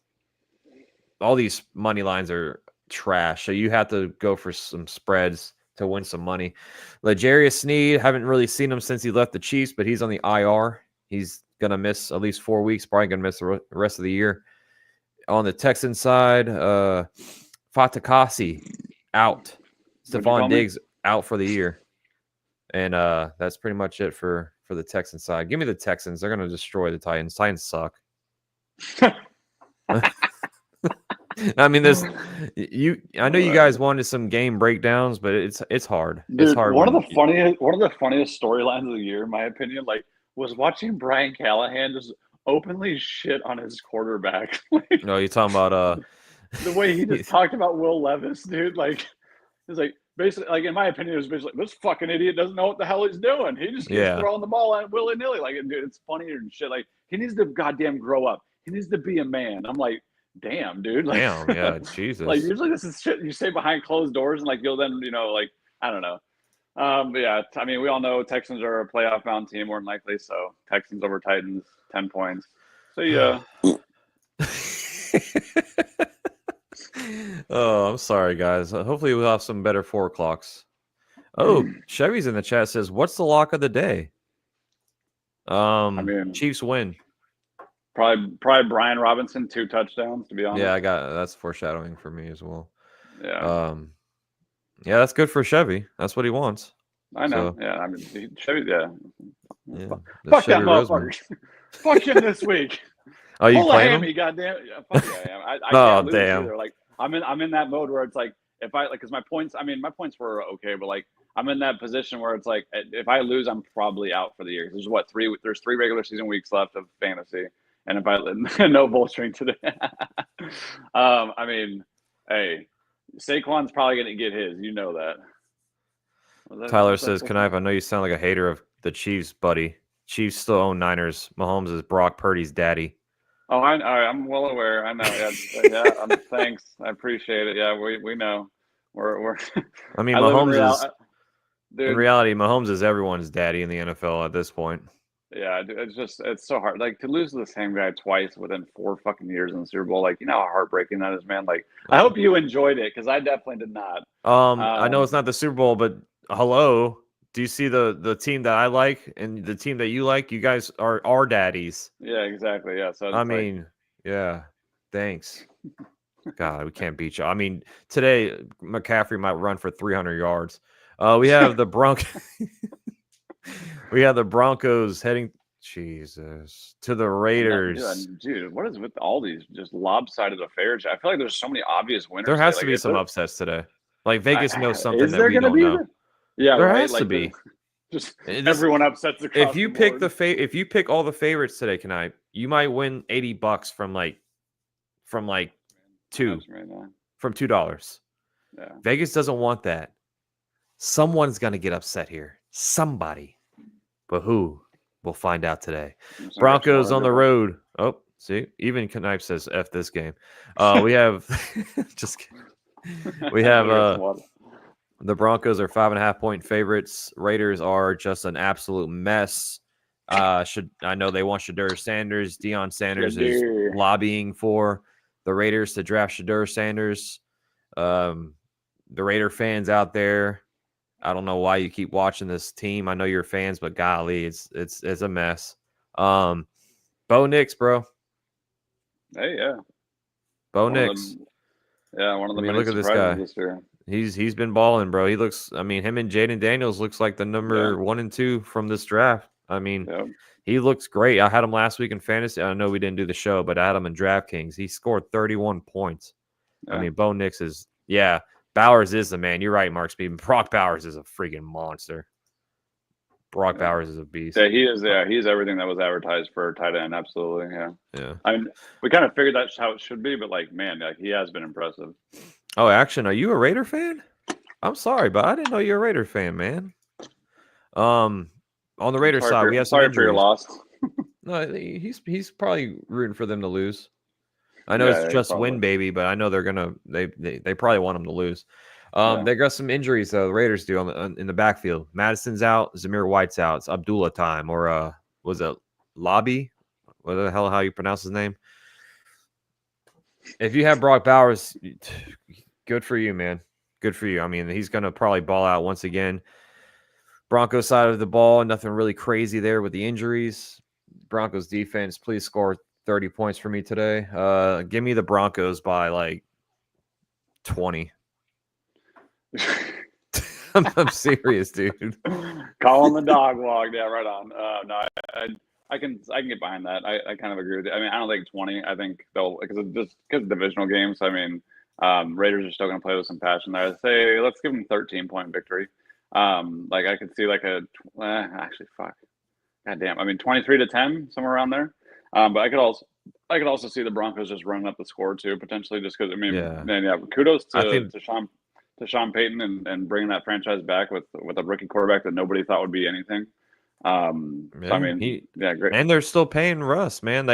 all these money lines are trash. So you have to go for some spreads to win some money. L'Jarius Sneed, haven't really seen him since he left the Chiefs, but he's on the IR. He's going to miss at least 4 weeks, probably going to miss the rest of the year. On the Texan side, Fatukasi out. Stephon Diggs out for the year. And that's pretty much it for the Texan side. Give me the Texans. They're going to destroy the Titans. Titans suck. I mean, I know you guys wanted some game breakdowns, but it's hard. Dude, it's hard. One of the funniest storylines of the year, in my opinion, like, was watching Brian Callahan just openly shit on his quarterback. No, you're talking about the way he just talked about Will Levis, dude, like it's like basically, like in my opinion, it was basically like, this fucking idiot doesn't know what the hell he's doing. He just keeps throwing the ball at willy nilly. Like, dude, it's funnier and shit. Like, he needs to goddamn grow up. He needs to be a man. I'm like, damn, dude. Like, damn, yeah, Jesus. Like, usually this is shit you say behind closed doors, and like you'll then, like, I don't know. But yeah, I mean, we all know Texans are a playoff bound team more than likely. So Texans over Titans, 10 points. So yeah. Oh, I'm sorry, guys. Hopefully we'll have some better 4 o'clocks. Oh, Chevy's in the chat says, "What's the lock of the day?" I mean, Chiefs win. Probably Brian Robinson, 2 touchdowns. To be honest. Yeah, that's foreshadowing for me as well. Yeah. Yeah, that's good for Chevy. That's what he wants. I know. So, yeah, I mean, Chevy. Yeah. Fuck that motherfucker. Fuck him this week. Oh, you playing him? Goddamn. Fuck yeah, I oh, can't lose damn. either. Like I'm in that mode where it's like if I because my points. I mean, my points were okay, but like I'm in that position where it's like if I lose, I'm probably out for the year. There's 3 regular season weeks left of fantasy, and if I no bolstering today. I mean, hey, Saquon's probably gonna get his. You know that. Tyler says, "Knife, I know you sound like a hater of the Chiefs, buddy. Chiefs still own Niners. Mahomes is Brock Purdy's daddy." Oh, I'm well aware. I know. Yeah, thanks. I appreciate it. Yeah, we know. We're. I mean, Mahomes is. In reality, Mahomes is everyone's daddy in the NFL at this point. Yeah, it's so hard. Like to lose to the same guy twice within 4 fucking years in the Super Bowl. Like, you know how heartbreaking that is, man. Like, I hope you enjoyed it because I definitely did not. I know it's not the Super Bowl, but hello. Do you see the team that I like and the team that you like? You guys are our daddies. Yeah, exactly. Yeah. So I mean, yeah. Thanks. God, we can't beat you. I mean, today McCaffrey might run for 300 yards. We have the we have the Broncos heading to the Raiders. Dude, what is with all these just lobsided affairs? I feel like there's so many obvious winners. There has to be some upsets today. Like Vegas knows something that we don't know. Yeah, there has to be. Just everyone upsets across if you the pick board. if you pick all the favorites today, you might win $80 from $2. Yeah. Vegas doesn't want that. Someone's gonna get upset here. Somebody. But who? We'll find out today. Broncos on the road. Oh, see, even Knife says F this game. We have just kidding. We have the Broncos are 5.5-point favorites. Raiders are just an absolute mess. I know they want Shedeur Sanders. Deion Sanders is lobbying for the Raiders to draft Shedeur Sanders. The Raider fans out there, I don't know why you keep watching this team. I know you're fans, but golly, it's a mess. Bo Nix, bro. Hey, yeah. Bo Nix. One of the many look at this guy. This year. He's been balling, bro. He looks. I mean, him and Jaden Daniels looks like the number 1 and 2 from this draft. I mean, he looks great. I had him last week in fantasy. I know we didn't do the show, but I had him in DraftKings. He scored 31 points. I mean, Bo Nix is Bowers is the man. You're right, Mark Speed. Brock Bowers is a freaking monster. Brock Bowers is a beast. Yeah, he is. Yeah, he's everything that was advertised for a tight end. Absolutely. Yeah. I mean, we kind of figured that's how it should be, but he has been impressive. Oh, Action, are you a Raider fan? I'm sorry, but I didn't know you're a Raider fan, man. On the Raider side, we have some injuries. For your loss. No, he's probably rooting for them to lose. I know it's just win, baby, but I know they're gonna. They probably want them to lose. They got some injuries though. The Raiders do in the backfield. Madison's out. Zamir White's out. It's Abdullah time, or was it Lobby? What the hell? How you pronounce his name? If you have Brock Bowers, good for you, man. Good for you. I mean, he's gonna probably ball out once again. Broncos side of the ball, nothing really crazy there with the injuries. Broncos defense, please score 30 points for me today. Give me the Broncos by 20. I'm serious, dude. Calling the dog walk. Yeah, right on. No, I can get behind that. I kind of agree with you. I mean, I don't think 20. I think they'll because of divisional games. I mean, Raiders are still going to play with some passion there. I'd say let's give them 13-point victory. I could see actually fuck. God damn. I mean, 23-10, somewhere around there. But I I could also see the Broncos just running up the score too, potentially, just because. I mean, Yeah. man, yeah. Kudos I to think Sean Payton and bringing that franchise back with a rookie quarterback that nobody thought would be anything. So I yeah, mean, yeah, great. and they're still paying Russ, man.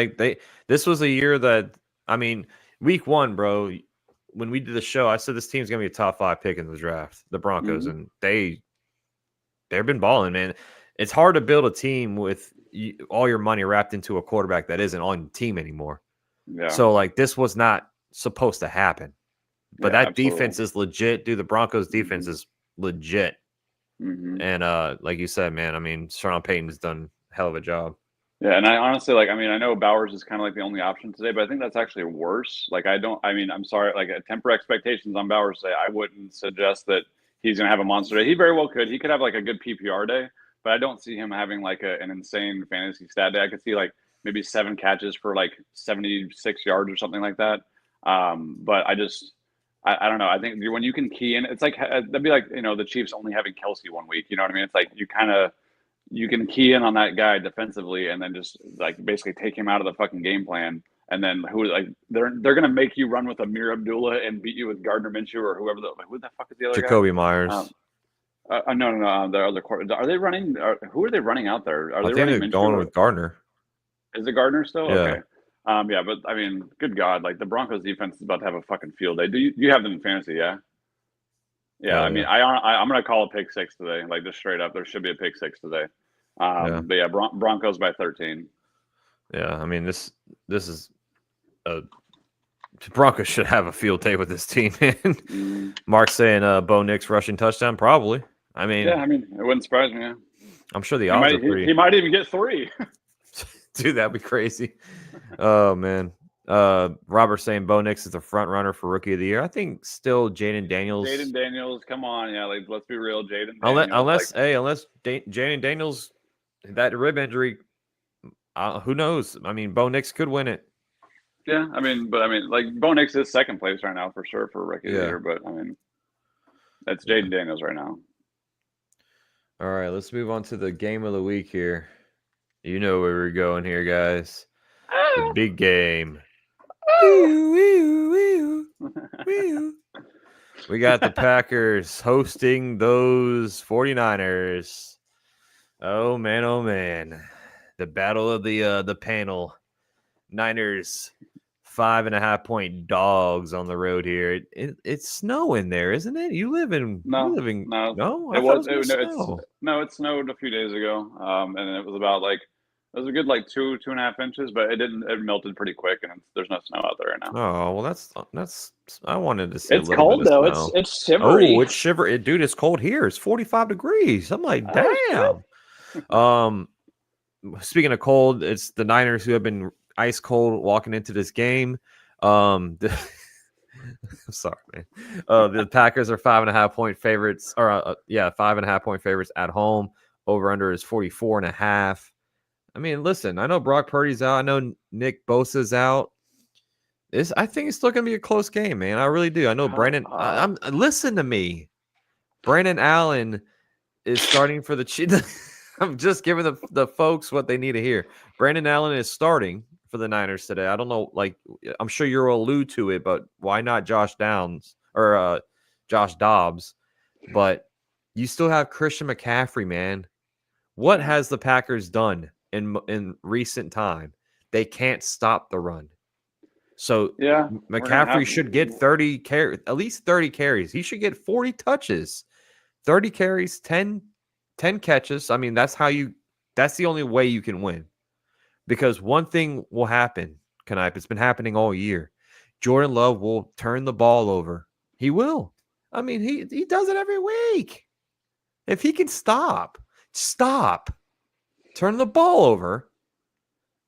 This was a year that, I mean, week 1, bro. When we did the show, I said this team's gonna be a top 5 pick in the draft, the Broncos, Mm-hmm. and they've been balling, man. It's hard to build a team with all your money wrapped into a quarterback that isn't on the team anymore. Yeah. So like this was not supposed to happen, but Yeah, that absolutely. defense is legit, dude. The Broncos defense is legit, and like you said, man. I mean, Sean Payton's done a hell of a job. Yeah, and I honestly like. I mean, I know Bowers is kind of like the only option today, but I think that's actually worse. Like, I don't. I mean, I'm sorry. Like, temper expectations on Bowers today. I wouldn't suggest that he's going to have a monster day. He very well could. He could have like a good PPR day, but I don't see him having like an insane fantasy stat day. I could see like maybe 7 catches for like 76 yards or something like that. But I don't know. I think when you can key in, it's like that'd be like the Chiefs only having Kelsey 1 week. You know what I mean? It's like you can key in on that guy defensively and then just like basically take him out of the fucking game plan. And then they're gonna make you run with Amir Abdullah and beat you with Gardner Minshew or who the fuck is the other Jacoby guy? Myers. No. The other quarter. Are they running? Who are they running out there? Are I they think running they're Minshew? going with Gardner. Is it Gardner still? Yeah. Okay. Yeah, but I mean, good God, like the Broncos defense is about to have a fucking field day. Do you have them in fantasy? Yeah. Yeah, Hell I mean, I'm gonna call a pick 6 today, like just straight up. There should be a pick 6 today. But yeah, Broncos by 13. Yeah, I mean this is a Broncos should have a field day with this team. Mark saying Bo Nix rushing touchdown, probably. I mean, yeah, I mean it wouldn't surprise me. Yeah. I'm sure the odds are pretty. He might even get 3. Dude, that'd be crazy. Oh man. Robert saying Bo Nix is the front runner for Rookie of the Year. I think still Jaden Daniels. Jaden Daniels, come on, yeah, like let's be real, Jaden. Unless Jaden Daniels, that rib injury, who knows? I mean, Bo Nix could win it. Yeah, I mean, like Bo Nix is second place right now for sure for Rookie of the Year, but I mean, that's Jaden Daniels right now. All right, let's move on to the game of the week here. You know where we're going here, guys. The big game. We got the Packers hosting those 49ers. Oh man. The battle of the panel. Niners 5.5-point dogs on the road here. It's snowing there, isn't it? You live in no. It snowed a few days ago. And it was about like it was a good like 2.5 inches, but it melted pretty quick, and there's no snow out there right now. Oh well, that's I wanted to see. It's cold though. It's shivery. Oh, it's shivery, dude. It's cold here. It's 45 degrees. I'm like, damn. Speaking of cold, it's the Niners who have been ice cold walking into this game. Sorry, man. The Packers are 5.5-point favorites, or 5.5-point favorites at home. Over under is 44.5. I mean, listen, I know Brock Purdy's out. I know Nick Bosa's out. I think it's still going to be a close game, man. I really do. I know Brandon. Listen to me. Brandon Allen is starting for the Chiefs. I'm just giving the folks what they need to hear. Brandon Allen is starting for the Niners today. I don't know, like I'm sure you'll allude to it, but why not Josh Dobbs? But you still have Christian McCaffrey, man. What has the Packers done in recent time? They can't stop the run. So yeah, McCaffrey should get 30 carries, at least 30 carries. He should get 40 touches, 30 carries, 10 catches. I mean, that's the only way you can win. Because one thing will happen, Knipe. It's been happening all year. Jordan Love will turn the ball over. He will. I mean, he does it every week. If he can stop, turn the ball over,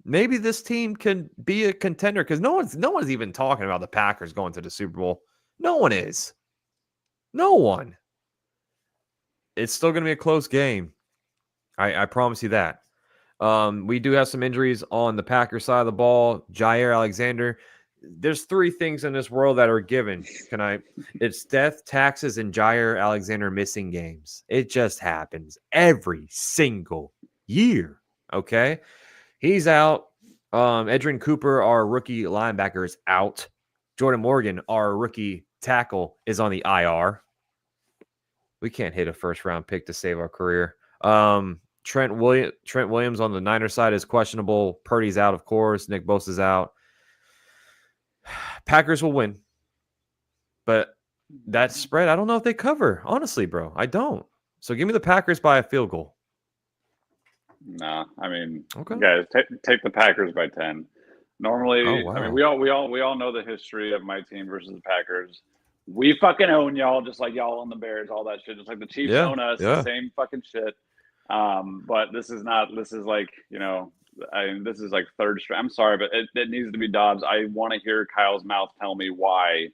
maybe this team can be a contender. Because no one's even talking about the Packers going to the Super Bowl. No one is. No one. It's still going to be a close game. I promise you that. We do have some injuries on the Packers side of the ball. Jair Alexander. There's 3 things in this world that are given. It's death, taxes, and Jair Alexander missing games. It just happens every single year. Okay, he's out. Edrin Cooper, our rookie linebacker, is out. Jordan Morgan, our rookie tackle, is on the IR. We can't hit a first-round pick to save our career. Trent Williams on the Niners side is questionable. Purdy's out, of course. Nick Bosa's out. Packers will win. But that spread, I don't know if they cover. Honestly, bro, I don't. So give me the Packers by a field goal. Nah, I mean, Okay. guys, take the Packers by 10. Normally, Oh, wow. I mean, we all know the history of my team versus the Packers. We fucking own y'all, just like y'all own the Bears, all that shit. Just like the Chiefs own us, the same fucking shit. But this is not. This is like, you know, this is like third straight. I'm sorry, but it needs to be Dobbs. I want to hear Kyle's mouth tell me why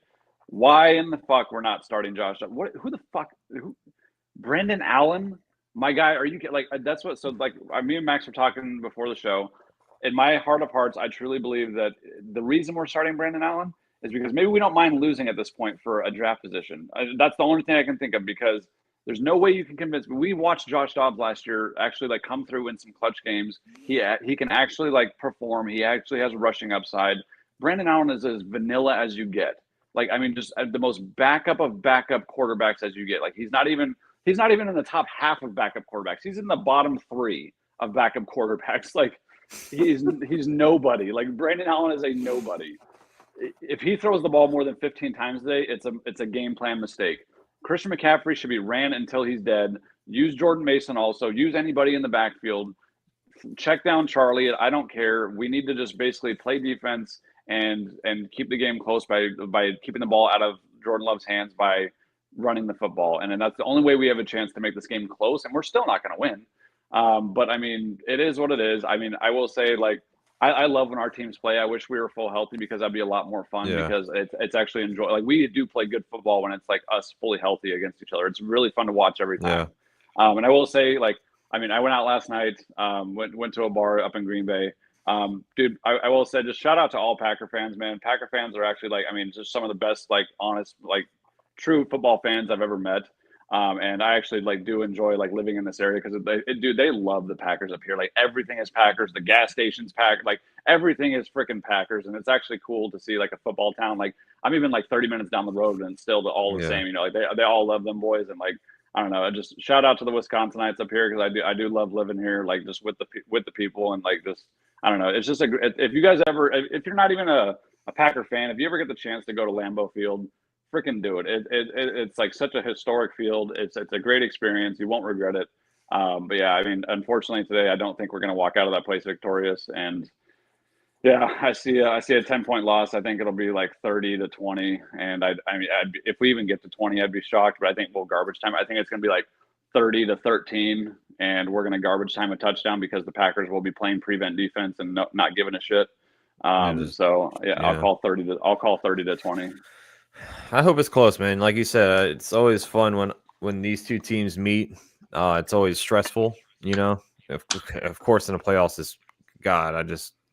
in the fuck we're not starting Josh. Who the fuck? Brandon Allen? My guy, are you like, that's what, so like, me and Max were talking before the show. In my heart of hearts, I truly believe that the reason we're starting Brandon Allen is because maybe we don't mind losing at this point for a draft position. That's the only thing I can think of, because there's no way you can convince me. We watched Josh Dobbs last year actually like come through in some clutch games. He can actually like perform. He actually has rushing upside. Brandon Allen is as vanilla as you get. Like, I mean, just the most backup of backup quarterbacks as you get. Like, he's not even in the top half of backup quarterbacks. He's in the bottom 3 of backup quarterbacks. Like, he's nobody. Like, Brandon Allen is a nobody. If he throws the ball more than 15 times today, it's a game plan mistake. Christian McCaffrey should be ran until he's dead. Use Jordan Mason also. Use anybody in the backfield. Check down Charlie. I don't care. We need to just basically play defense and keep the game close by keeping the ball out of Jordan Love's hands by running the football. And then that's the only way we have a chance to make this game close, and we're still not going to win. But I mean, it is what it is. I mean, I will say, like, I love when our teams play. I wish we were full healthy, because that'd be a lot more fun, because it's actually enjoy. Like, we do play good football when it's like us fully healthy against each other. It's really fun to watch every time. And I will say, like, I mean, I went out last night, went to a bar up in Green Bay. Dude, I will say, just shout out to all Packer fans, man. Packer fans are actually, like, I mean, just some of the best, like, honest, like, true football fans I've ever met. And I actually like do enjoy like living in this area, because they love the Packers up here. Like, everything is Packers. The gas station's Packers. Like, everything is freaking Packers. And it's actually cool to see like a football town. Like, I'm even like 30 minutes down the road and it's still all the same. You know, like they all love them boys. And like, I don't know. Just shout out to the Wisconsinites up here, because I do love living here. Like, just with the people, and like, just, I don't know. It's just if you guys ever, if you're not even a Packer fan, if you ever get the chance to go to Lambeau Field, freaking do it. It's like such a historic field. It's a great experience. You won't regret it. But yeah, I mean, unfortunately today, I don't think we're going to walk out of that place victorious. And yeah, I see a 10-point loss. I think it'll be like 30-20. And I mean, if we even get to 20, I'd be shocked. But I think we'll garbage time. I think it's going to be like 30-13, and we're going to garbage time a touchdown, because the Packers will be playing prevent defense and not giving a shit. So yeah, I'll call 30-20. I hope it's close, man. Like you said, it's always fun when these two teams meet. It's always stressful, you know. Of course, in the playoffs,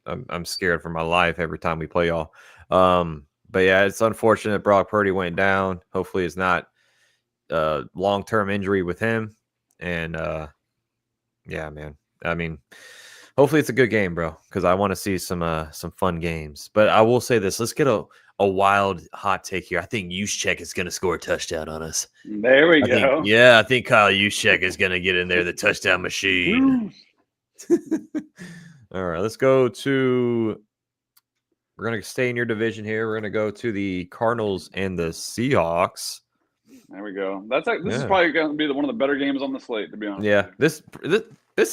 I'm scared for my life every time we play y'all. But yeah, it's unfortunate Brock Purdy went down. Hopefully, it's not long-term injury with him. And yeah, man. I mean, hopefully it's a good game, bro, because I want to see some fun games. But I will say this: let's get a wild hot take here. I think Juszczyk is going to score a touchdown on us. There we go. I think Kyle Juszczyk is going to get in there, the touchdown machine. All right, let's go to. We're going to stay in your division here. We're going to go to the Cardinals and the Seahawks. There we go. This is probably going to be one of the better games on the slate, to be honest. Yeah, this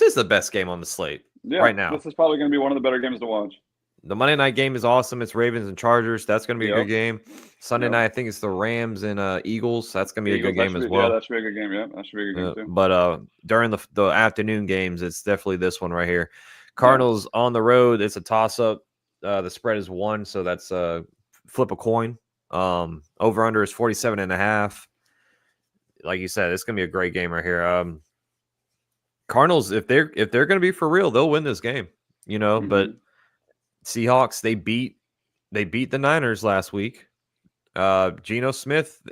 is the best game on the slate right now. This is probably going to be one of the better games to watch. The Monday night game is awesome. It's Ravens and Chargers. That's going to be a good game. Sunday night, I think it's the Rams and Eagles. That's going to be a good game as well. Yeah, that should be a good game. Yeah, that should be a good game too. But during the afternoon games, it's definitely this one right here. Cardinals on the road. It's a toss-up. The spread is 1, so that's flip a coin. Over-under is 47.5. Like you said, it's going to be a great game right here. Cardinals, if they're going to be for real, they'll win this game. You know, but Seahawks, they beat the Niners last week. Geno Smith,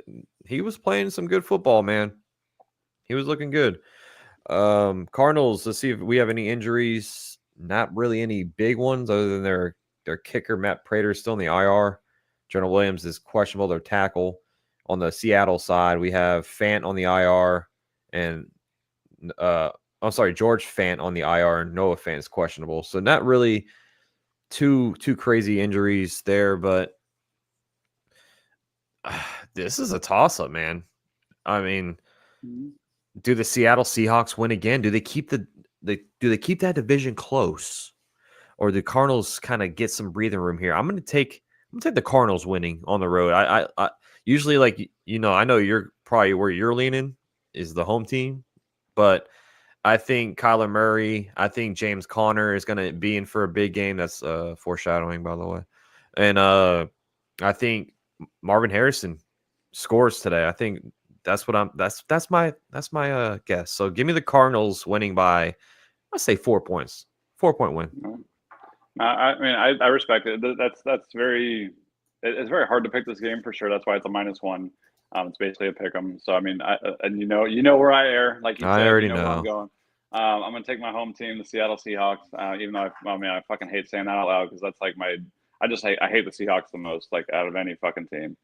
he was playing some good football, man. He was looking good. Cardinals, let's see if we have any injuries. not really any big ones other than their kicker Matt Prater is still in the IR. Jonah Williams is questionable. Their tackle on the Seattle side, we have Fant on the IR, and I'm sorry, George Fant on the IR, and Noah Fant is questionable. So not really two crazy injuries there, but this is a toss up, man. I mean, do the Seattle Seahawks win again? Do they keep do they keep that division close, or do Cardinals kind of get some breathing room here? I'm gonna take the Cardinals winning on the road. I usually, like, I know you're probably where you're leaning is the home team, but I think Kyler Murray, I think James Conner is gonna be in for a big game. That's foreshadowing, by the way, and I think Marvin Harrison scores today. I think that's what that's my guess. So give me the Cardinals winning by, let's say, 4 points. 4-point win. I mean, I respect it. That's very. It's very hard to pick this game for sure. That's why it's a -1. It's basically a pick 'em. So I mean, and where I err, like you said, I already where I'm know. going. I'm gonna take my home team, the Seattle Seahawks. Even though I fucking hate saying that out loud because that's like I hate the Seahawks the most, like out of any fucking team.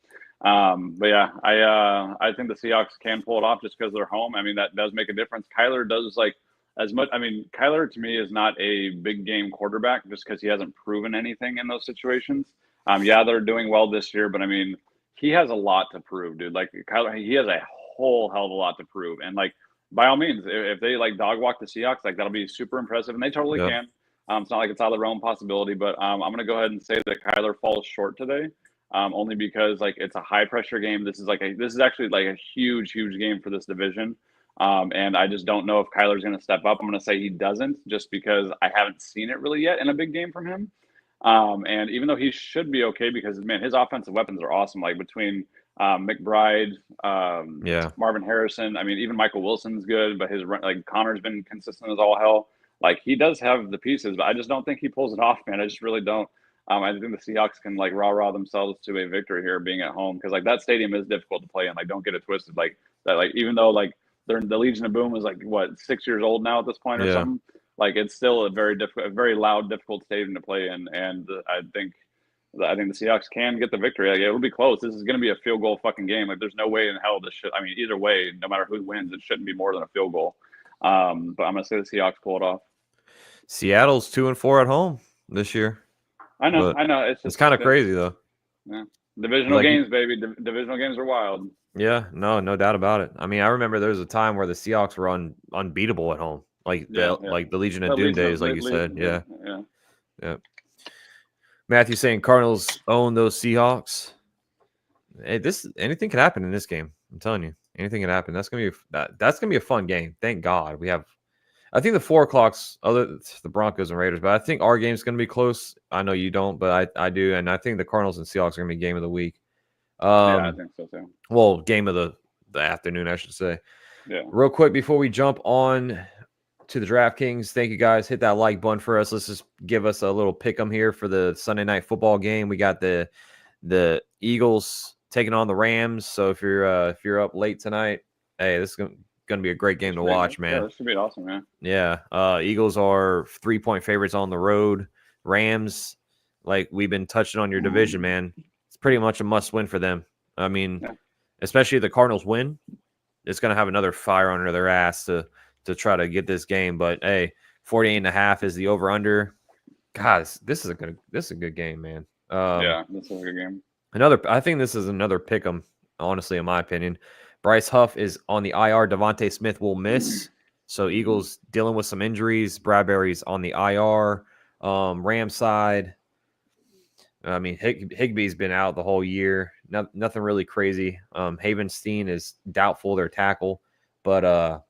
But yeah, I think the Seahawks can pull it off just because they're home. I mean, that does make a difference. Kyler does like as much. I mean, Kyler to me is not a big game quarterback just because he hasn't proven anything in those situations. Yeah, they're doing well this year, but I mean, he has a lot to prove, dude. Like Kyler, he has a whole hell of a lot to prove, and like by all means, if they like dog walk the Seahawks, like that'll be super impressive, and they totally can. It's not like it's out of the realm possibility, but I'm going to go ahead and say that Kyler falls short today, only because like it's a high pressure game. This is actually like a huge game for this division, and I just don't know if Kyler's going to step up. I'm going to say he doesn't, just because I haven't seen it really yet in a big game from him. And even though he should be okay, because man, his offensive weapons are awesome. Like between McBride, Marvin Harrison. I mean, even Michael Wilson's good, but his like Connor's been consistent as all hell. Like he does have the pieces, but I just don't think he pulls it off, man. I just really don't. I think the Seahawks can like rah themselves to a victory here, being at home, because like that stadium is difficult to play in. Like, don't get it twisted. Like that, like even though like the Legion of Boom is like what 6 years old now at this point or something. Like it's still a very loud, difficult stadium to play in, and I think the Seahawks can get the victory. Like, it'll be close. This is going to be a field goal fucking game. Like there's no way in hell this should. I mean, either way, no matter who wins, it shouldn't be more than a field goal. But I'm going to say the Seahawks pull it off. Seattle's 2-4 at home this year. I know. It's kind of crazy though. Yeah, divisional games, baby. Divisional games are wild. Yeah, no doubt about it. I mean, I remember there was a time where the Seahawks were unbeatable at home. Like the Legion of Doom days, like you said. Yeah. Matthew saying Cardinals own those Seahawks. Hey, anything could happen in this game. I'm telling you, anything can happen. That's gonna be a fun game. Thank God we have. I think the 4 o'clocks, the Broncos and Raiders, but I think our game's gonna be close. I know you don't, but I do, and I think the Cardinals and Seahawks are gonna be game of the week. Yeah, I think so too. Well, game of the afternoon, I should say. Yeah. Real quick before we jump on to the DraftKings, thank you guys. Hit that like button for us. Let's just give us a little pick 'em here for the Sunday night football game. We got the Eagles taking on the Rams. So if you're up late tonight, hey, this is gonna be a great game to watch, man. Yeah, this should be awesome, man. Yeah. Eagles are 3-point favorites on the road. Rams, like we've been touching on your division, man. It's pretty much a must win for them. I mean, especially if the Cardinals win, it's gonna have another fire under their ass to try to get this game. But hey, 48.5 is the over under. God, this is a good game, man. This is a good game. I think this is another pick 'em, honestly, in my opinion. Bryce Huff is on the IR. Devontae Smith will miss. So Eagles dealing with some injuries. Bradbury's on the IR. Rams side, I mean, Higbee's been out the whole year. Nothing really crazy. Havenstein is doubtful, their tackle. But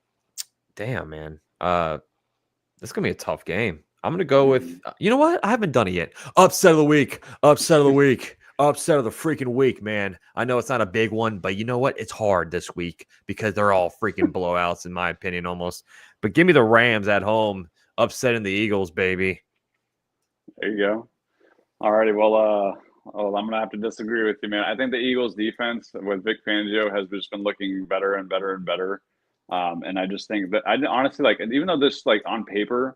damn, man. This is going to be a tough game. I'm going to go with, you know what? I haven't done it yet. Upset of the week. Upset of the week. Upset of the freaking week, man. I know it's not a big one, but you know what? It's hard this week because they're all freaking blowouts, in my opinion, almost. But give me the Rams at home, upsetting the Eagles, baby. There you go. All righty. Well, I'm going to have to disagree with you, man. I think the Eagles defense with Vic Fangio has just been looking better and better and better. And I just think that I honestly, like, even though this, like, on paper,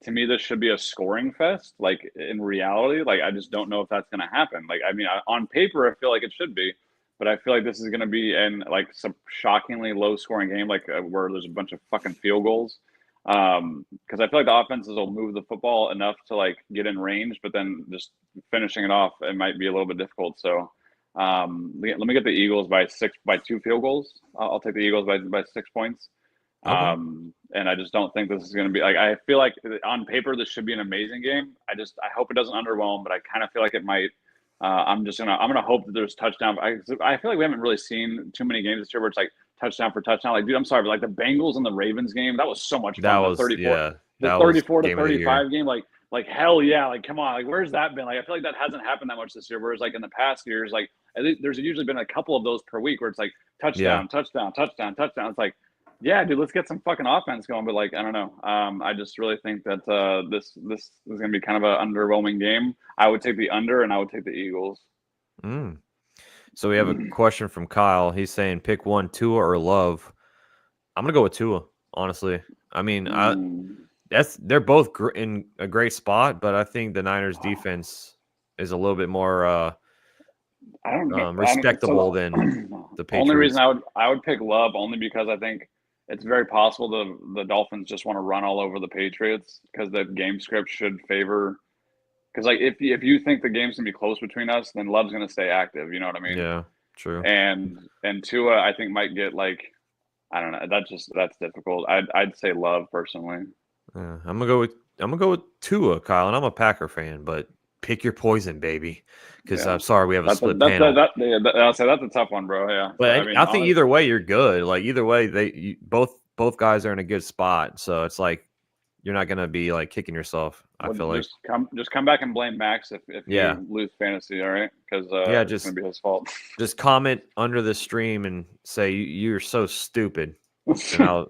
to me, this should be a scoring fest. Like in reality, like I just don't know if that's going to happen. Like, I mean, on paper, I feel like it should be, but I feel like this is going to be in like some shockingly low scoring game, like where there's a bunch of fucking field goals. Because I feel like the offenses will move the football enough to like get in range, but then just finishing it off, it might be a little bit difficult. So, let me get the Eagles by 2 field goals. I'll take the Eagles by 6 points. Okay. And I just don't think this is going to be like, I feel like on paper, this should be an amazing game. I hope it doesn't underwhelm, but I kind of feel like it might. I'm going to hope that there's touchdown. I feel like we haven't really seen too many games this year where it's like touchdown for touchdown. Like, dude, I'm sorry, but like the Bengals and the Ravens game, that was so much That fun. was, The that 34 was to 35 game, like hell yeah. Like, come on. Like, where's that been? Like, I feel like that hasn't happened that much this year. Whereas like in the past years, like I think there's usually been a couple of those per week where it's like touchdown, touchdown, touchdown, touchdown. It's like, yeah, dude, let's get some fucking offense going. But like, I don't know. I just really think that this is going to be kind of an underwhelming game. I would take the under, and I would take the Eagles. Mm. So we have a question from Kyle. He's saying pick one, Tua or Love. I'm gonna go with Tua. Honestly, I mean, they're both in a great spot, but I think the Niners defense is a little bit more I don't know. respectable than the Patriots. Only reason I would pick Love only because I think it's very possible the Dolphins just want to run all over the Patriots because the game script should favor. Because like if you think the game's gonna be close between us, then Love's gonna stay active. You know what I mean? Yeah, true. And Tua, I think might get like, I don't know. That's difficult. I'd say Love personally. Yeah, I'm gonna go with Tua, Kyle, and I'm a Packer fan, but pick your poison, baby. Because I'm sorry, we have a split panel. I'll say that's a tough one, bro. Yeah, but I mean, I think either way, you're good. Like either way, both guys are in a good spot. So it's like you're not gonna be like kicking yourself. I feel like just come back and blame Max if you lose fantasy, all right? Because it's gonna be his fault. Just comment under the stream and say you're so stupid, and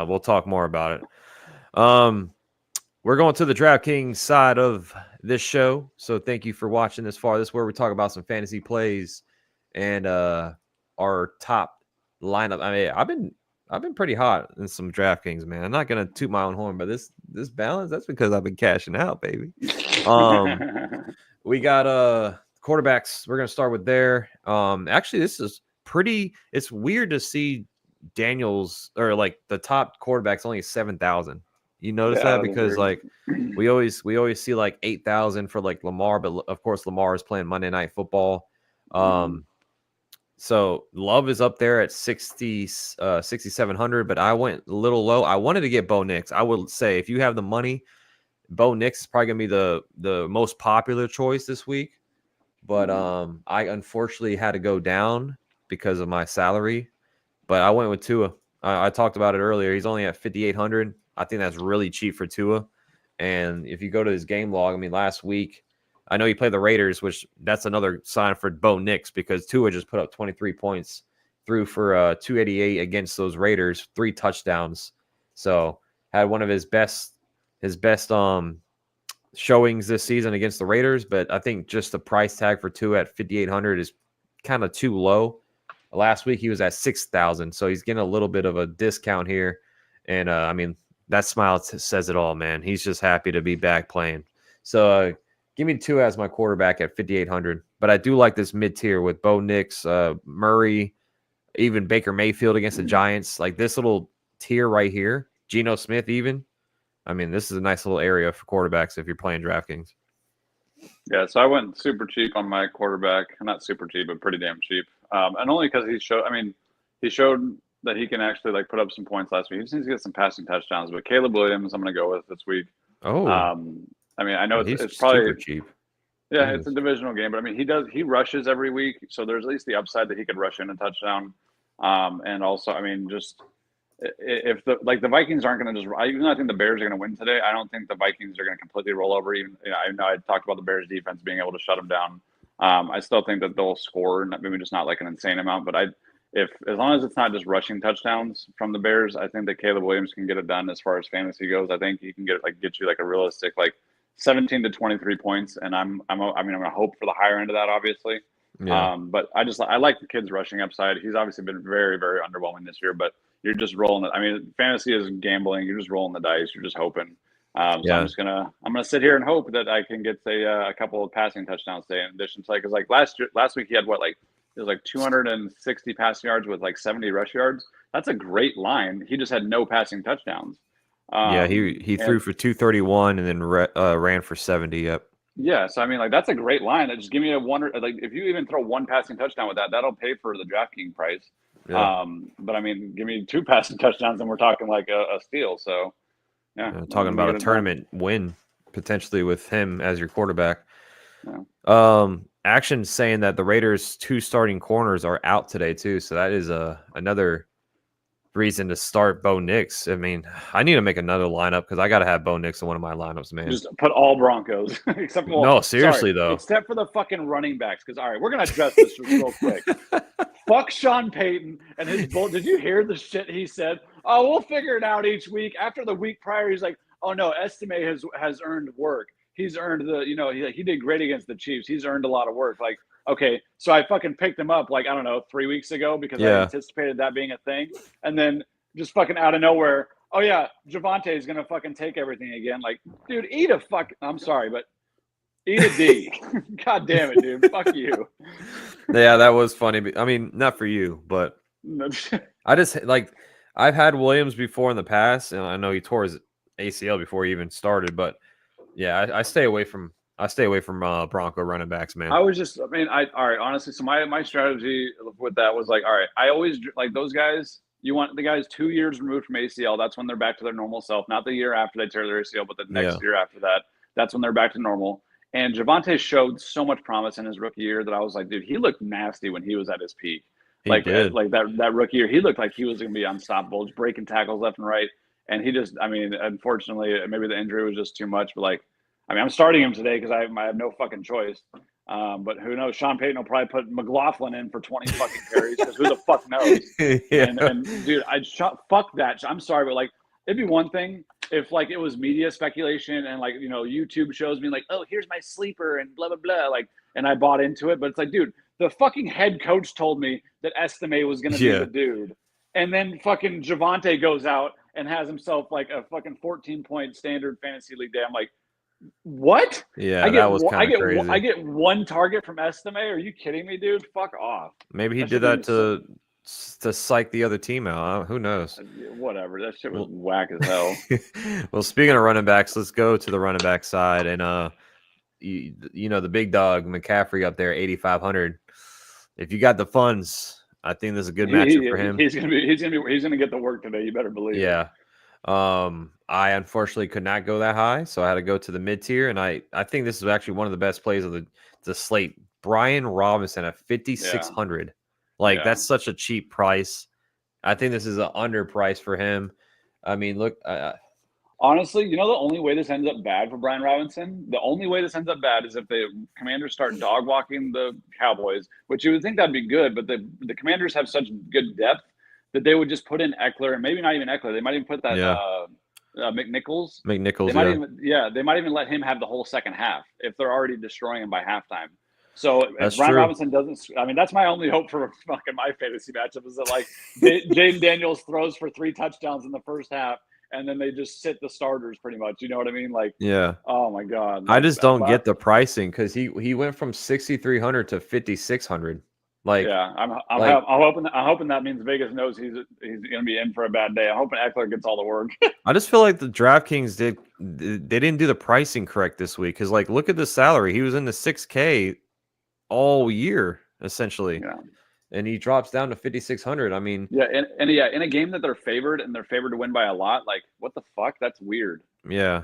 we'll talk more about it. We're going to the DraftKings side of this show, so thank you for watching this far. This is where we talk about some fantasy plays and our top lineup. I mean, I've been pretty hot in some DraftKings, man. I'm not gonna toot my own horn, but this balance, that's because I've been cashing out, baby. We got quarterbacks. We're gonna start with there. Actually, this is pretty. It's weird to see Daniels or like the top quarterbacks only 7,000. You notice that because like we always see like 8,000 for like Lamar, but of course Lamar is playing Monday Night Football. So Love is up there at 6,700, but I went a little low. I wanted to get Bo Nix. I would say if you have the money, Bo Nix is probably gonna be the most popular choice this week. But I unfortunately had to go down because of my salary. But I went with Tua. I talked about it earlier. He's only at 5,800. I think that's really cheap for Tua. And if you go to his game log, I mean, last week, I know he played the Raiders, which that's another sign for Bo Nix because Tua just put up 23 points, threw for 288 against those Raiders, 3 touchdowns. So had one of his best showings this season against the Raiders. But I think just the price tag for Tua at 5,800 is kind of too low. Last week he was at 6,000, so he's getting a little bit of a discount here. And I mean, that smile says it all, man. He's just happy to be back playing. So give me Tua as my quarterback at 5,800. But I do like this mid tier with Bo Nix, Murray, even Baker Mayfield against the Giants. Like this little tier right here, Geno Smith even. I mean, this is a nice little area for quarterbacks if you're playing DraftKings. Yeah, so I went super cheap on my quarterback. Not super cheap, but pretty damn cheap. And only because he showed that he can actually like put up some points last week. He just needs to get some passing touchdowns. But Caleb Williams, I'm going to go with this week. Oh, I mean, I know it's probably super cheap. Yeah, it's a divisional game, but I mean, he rushes every week, so there's at least the upside that he could rush in a touchdown. And also, I mean, just if the Vikings aren't going to just, even though I think the Bears are going to win today, I don't think the Vikings are going to completely roll over. Even I know I talked about the Bears defense being able to shut them down. I still think that they'll score, maybe just not like an insane amount, but as long as it's not just rushing touchdowns from the Bears, I think that Caleb Williams can get it done as far as fantasy goes. I think he can get you like a realistic 17 to 23 points, and I'm going to hope for the higher end of that, obviously. Yeah. But I like the kid's rushing upside. He's obviously been very, very underwhelming this year, but you're just rolling it. I mean, fantasy is gambling. You're just rolling the dice. You're just hoping. So I'm gonna sit here and hope that I can get a couple of passing touchdowns today in addition to because like last week he had it was like 260 passing yards with like 70 rush yards. That's a great line. He just had no passing touchdowns. He threw for 231 and then ran for 70. Yep. Yeah, so I mean, like that's a great line. Just give me like if you even throw one passing touchdown with that, that'll pay for the DraftKings price. Yeah. But I mean, give me 2 passing touchdowns, and we're talking like a steal. So, yeah, talking about a tournament win potentially with him as your quarterback. Yeah. Action saying that the Raiders' 2 starting corners are out today too, so that is another reason to start Bo Nix. I mean, I need to make another lineup because I got to have Bo Nix in one of my lineups, man. Just put all Broncos, except no, seriously though, except for the fucking running backs. Because all right, we're gonna address this real quick. Fuck Sean Payton and his bull. Did you hear the shit he said? Oh, we'll figure it out each week. After the week prior, he's like, oh no, Estime has earned work. He's earned he did great against the Chiefs. He's earned a lot of work. Like, okay, so I fucking picked him up like, I don't know, 3 weeks ago because I anticipated that being a thing. And then just fucking out of nowhere, oh yeah, Javonte is going to fucking take everything again. Like, dude, I'm sorry, but eat a D. God damn it, dude. Fuck you. Yeah, that was funny. I mean, not for you, but I just like, I've had Williams before in the past, and I know he tore his ACL before he even started, but yeah, I stay away from Bronco running backs, man. All right, honestly, so my strategy with that was like, all right, I always like those guys. You want the guys 2 years removed from ACL. That's when they're back to their normal self. Not the year after they tear their ACL, but the next year after that. That's when they're back to normal. And Javonte showed so much promise in his rookie year that I was like, dude, he looked nasty when he was at his peak. Like that rookie year, he looked like he was going to be unstoppable, just breaking tackles left and right. And he just, I mean, unfortunately, maybe the injury was just too much. But like, I mean, I'm starting him today because I have no fucking choice. But who knows? Sean Payton will probably put McLaughlin in for 20 fucking carries because who the fuck knows? And dude, fuck that. I'm sorry, but like, it'd be one thing if like it was media speculation and like, YouTube shows me like, oh, here's my sleeper and blah, blah, blah. Like, and I bought into it. But it's like, dude, the fucking head coach told me that Estime was going to be the dude. And then fucking Javonte goes out and has himself like a fucking 14-point standard fantasy league day. I'm like, what? Yeah, that was kind of crazy. I get one target from Estime. Are you kidding me, dude? Fuck off. Maybe he did that to psych the other team out. Who knows? Whatever. That shit was whack as hell. Well, speaking of running backs, let's go to the running back side. And the big dog McCaffrey up there, 8,500. If you got the funds, I think this is a good matchup for him. He's gonna get the work today. You better believe. Yeah. I unfortunately could not go that high, so I had to go to the mid tier, and I think this is actually one of the best plays of the slate. Brian Robinson at 5,600. That's such a cheap price. I think this is an underprice for him. I mean, look. Honestly, the only way this ends up bad for Brian Robinson, the only way this ends up bad is if the Commanders start dog walking the Cowboys, which you would think that'd be good, but the Commanders have such good depth that they would just put in Eckler, and maybe not even Eckler. They might even put that McNichols. They might even let him have the whole second half if they're already destroying him by halftime. So if Brian Robinson doesn't, I mean, that's my only hope for fucking my fantasy matchup is that like Jaden Daniels throws for 3 touchdowns in the first half, and then they just sit the starters pretty much. You know what I mean? Like, yeah. Oh my God. I just don't get the pricing because he went from 6,300 to 5,600. Like, yeah, I'm hoping that means Vegas knows he's gonna be in for a bad day. I'm hoping Eckler gets all the work. I just feel like the DraftKings they didn't do the pricing correct this week because like look at the salary. He was in the 6K all year essentially, and he drops down to 5,600. I mean, in a game that they're favored and they're favored to win by a lot, like what the fuck? That's weird. Yeah.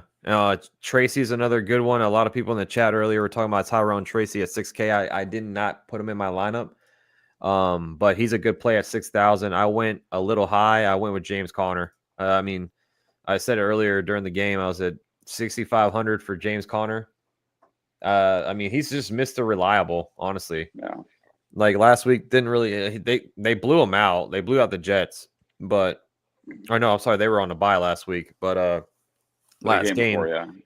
Tracy's another good one. A lot of people in the chat earlier were talking about Tyrone Tracy at 6K. I did not put him in my lineup. But he's a good play at 6,000. I went a little high. I went with James Conner. I mean, I said it earlier during the game. I was at 6,500 for James Conner. I mean, he's just Mr. Reliable, honestly. Yeah. Like last week, didn't really. They blew him out. They blew out the Jets, but I'm sorry, they were on a bye last week. But last game,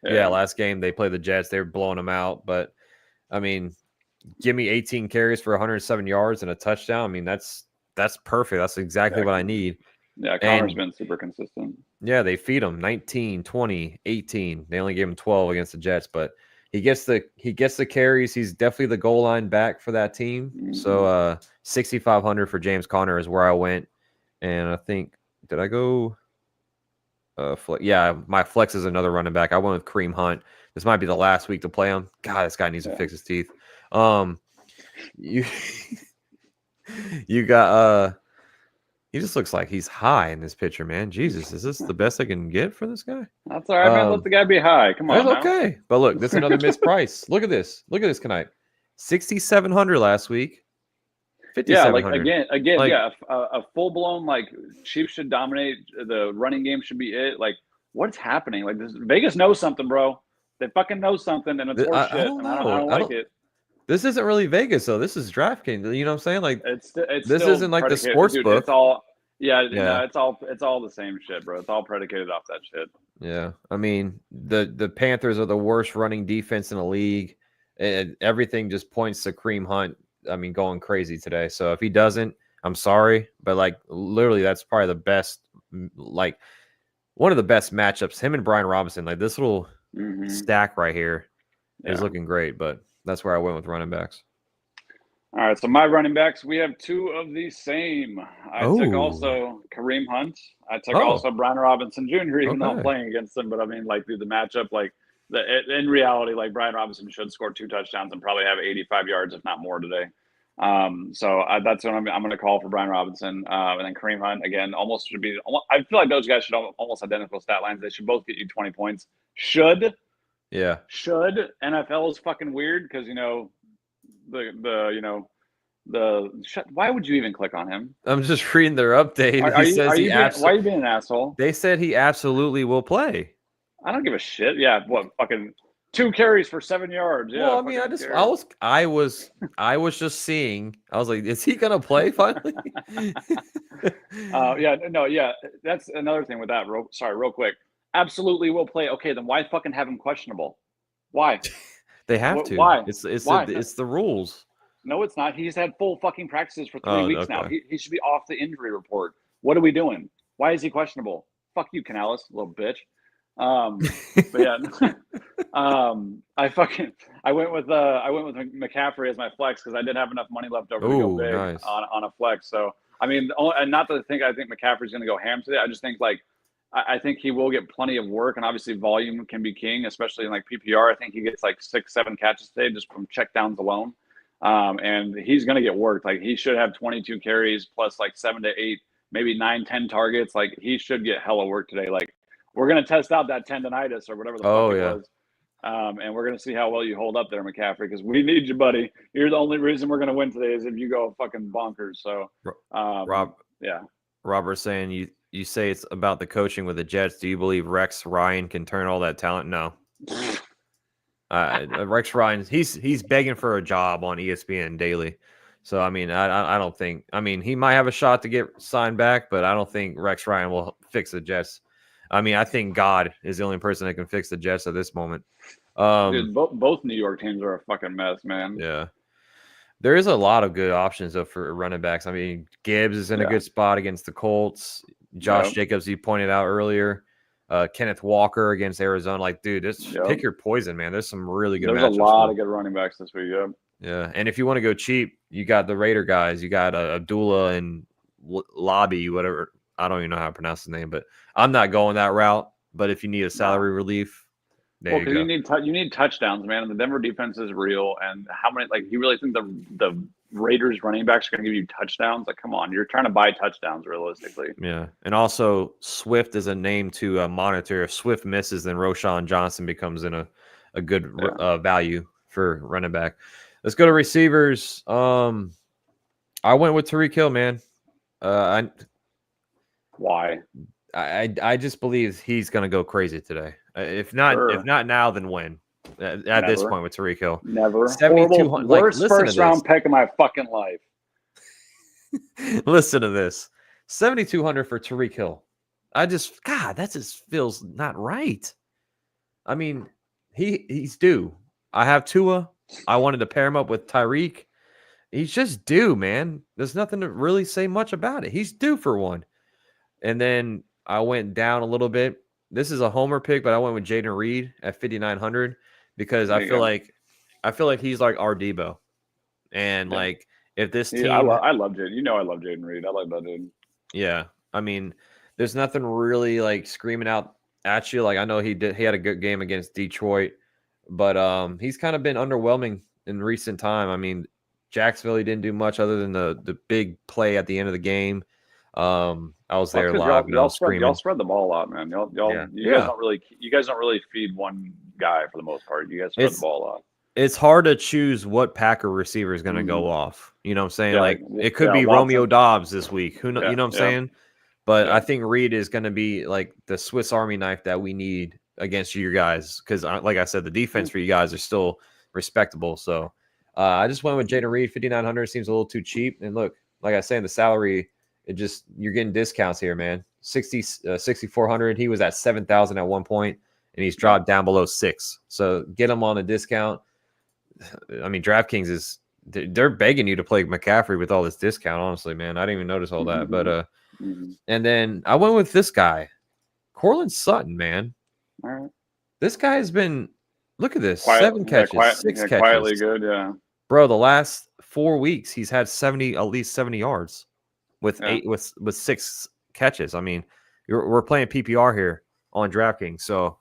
last game they played the Jets. They were blowing them out. But I mean, give me 18 carries for 107 yards and a touchdown. I mean, that's perfect. That's exactly what I need. Yeah, Connor's been super consistent. Yeah, they feed him 19, 20, 18. They only gave him 12 against the Jets, but he gets the carries. He's definitely the goal line back for that team. So 6,500 for James Conner is where I went. And I think did I go yeah, my flex is another running back. I went with Kareem Hunt. This might be the last week to play him. God, this guy needs to fix his teeth. You you got he just looks like he's high in this picture, man. Jesus, is this the best I can get for this guy? That's all right, man. Let the guy be high. Come on, that's okay. But look, this is another missed price. Look at this. Look at this tonight. 6,700 last week. 5,700. Yeah, like again, like, yeah. A full blown like Chiefs should dominate. The running game should be it. Like, what's happening? Like this, Vegas knows something, bro. They fucking know something, and it's horseshit. I don't like it. This isn't really Vegas though. This is DraftKings. You know what I'm saying? Like it's this isn't like the sports book. It's all it's all the same shit, bro. It's all predicated off that shit. Yeah, I mean the Panthers are the worst running defense in the league, and everything just points to Kareem Hunt. I mean, going crazy today. So if he doesn't, I'm sorry, but like literally, that's probably the best, like one of the best matchups. Him and Brian Robinson, like this little stack right here, is looking great. But that's where I went with running backs. All right, so my running backs, we have two of the same. I took also Kareem Hunt. I took also Brian Robinson Jr., even though I'm playing against him. But I mean, like, through the matchup, like, in reality, like, Brian Robinson should score 2 touchdowns and probably have 85 yards, if not more, today. So that's what I'm going to call for Brian Robinson. And then Kareem Hunt, again, almost should be – I feel like those guys should almost identical stat lines. They should both get you 20 points. Should. NFL is fucking weird because, you know, why would you even click on him? I'm just reading their update. Why are you being an asshole? They said he absolutely will play. I don't give a shit. Yeah, what fucking 2 carries for 7 yards. Yeah. Well, I mean, I was just seeing. I was like, is he gonna play finally? Yeah. That's another thing with that. Real quick. Absolutely will play. Okay, then why fucking have him questionable? Why? They have to. Why? It's the rules. No, it's not. He's had full fucking practices for 3 weeks now. He should be off the injury report. What are we doing? Why is he questionable? Fuck you, Canales, little bitch. But yeah, I went with McCaffrey as my flex because I did have enough money left over to go big on a flex. So I mean, and not that I think McCaffrey's going to go ham today. I just think like I think he will get plenty of work, and obviously volume can be king, especially in like PPR. I think he gets like 6-7 catches today just from checkdowns alone. And he's going to get worked. Like he should have 22 carries plus like 7 to 8, maybe 9-10 targets. Like he should get hella work today. Like we're going to test out that tendonitis or whatever the fuck it was. And we're going to see how well you hold up there, McCaffrey, because we need you, buddy. You're the only reason we're going to win today is if you go fucking bonkers. So, Robert's saying you say it's about the coaching with the Jets. Do you believe Rex Ryan can turn all that talent? No. Rex Ryan, he's begging for a job on ESPN daily. So, I mean, I don't think – I mean, he might have a shot to get signed back, but I don't think Rex Ryan will fix the Jets. I mean, I think God is the only person that can fix the Jets at this moment. Dude, both New York teams are a fucking mess, man. Yeah. There is a lot of good options though for running backs. I mean, Gibbs is in a good spot against the Colts. Josh Jacobs, you pointed out earlier. Kenneth Walker against Arizona. Like, dude, just pick your poison, man. There's some really good matchups. There's a lot of good running backs this week, Yeah, and if you want to go cheap, you got the Raider guys. You got Abdullah and Lobby, whatever. I don't even know how to pronounce his name, but I'm not going that route. But if you need a salary relief, you need touchdowns, man. And the Denver defense is real. And how many? Like, you really think the Raiders running backs are going to give you touchdowns? Like, come on, you're trying to buy touchdowns realistically. Yeah, and also Swift is a name to monitor. If Swift misses, then Roschon Johnson becomes in a good value for running back. Let's go to receivers. I went with Tyreek Hill, man. Why? I just believe he's going to go crazy today. If not now, then when? At this point with Tyreek Hill. Never. 7,200. Worst first round pick of my fucking life. Listen to this. 7,200 for Tyreek Hill. That just feels not right. I mean, he's due. I have Tua. I wanted to pair him up with Tyreek. He's just due, man. There's nothing to really say much about it. He's due for one. And then I went down a little bit. This is a homer pick, but I went with Jaden Reed at 5,900 because There I you feel go. like he's like our Debo, and Yeah. like if this I team, love Jaden. You know I love Jaden Reed. I like that dude. yeah, I mean, there's nothing really like screaming out at you. Like I know he had a good game against Detroit, but he's kind of been underwhelming in recent time. I mean, Jacksonville he didn't do much other than the big play at the end of the game. I was Well, there that's because live and I was y'all screaming. spread the ball a lot, man. Yeah, You guys yeah. don't really feed one guy for the most part. You guys spread the It's ball a lot. it's hard to choose what Packer receiver is going to Mm-hmm. go off. You know what I'm saying? Yeah, Like it could be Romeo Watson. Dobbs this week. Who know? Yeah, You know what I'm yeah, saying? But yeah. I think Reed is going to be like the Swiss Army knife that we need against you guys because, like I said, the defense for you guys are still respectable. So I just went with Jaden Reed. 5,900 seems a little too cheap. And look, like I said, the salary, you're getting discounts here, man. 6,400. He was at 7,000 at one point, and he's dropped down below 6. So get him on a discount. I mean, DraftKings they're begging you to play McCaffrey with all this discount. Honestly, man, I didn't even notice all that. But and then I went with this guy, Cortland Sutton. Man, all right. This guy has been. Look at this: 7 catches, 6 catches. Quietly good, yeah. Bro, the last 4 weeks he's had at least 70 yards with 6 catches. I mean, we're playing PPR here on DraftKings, so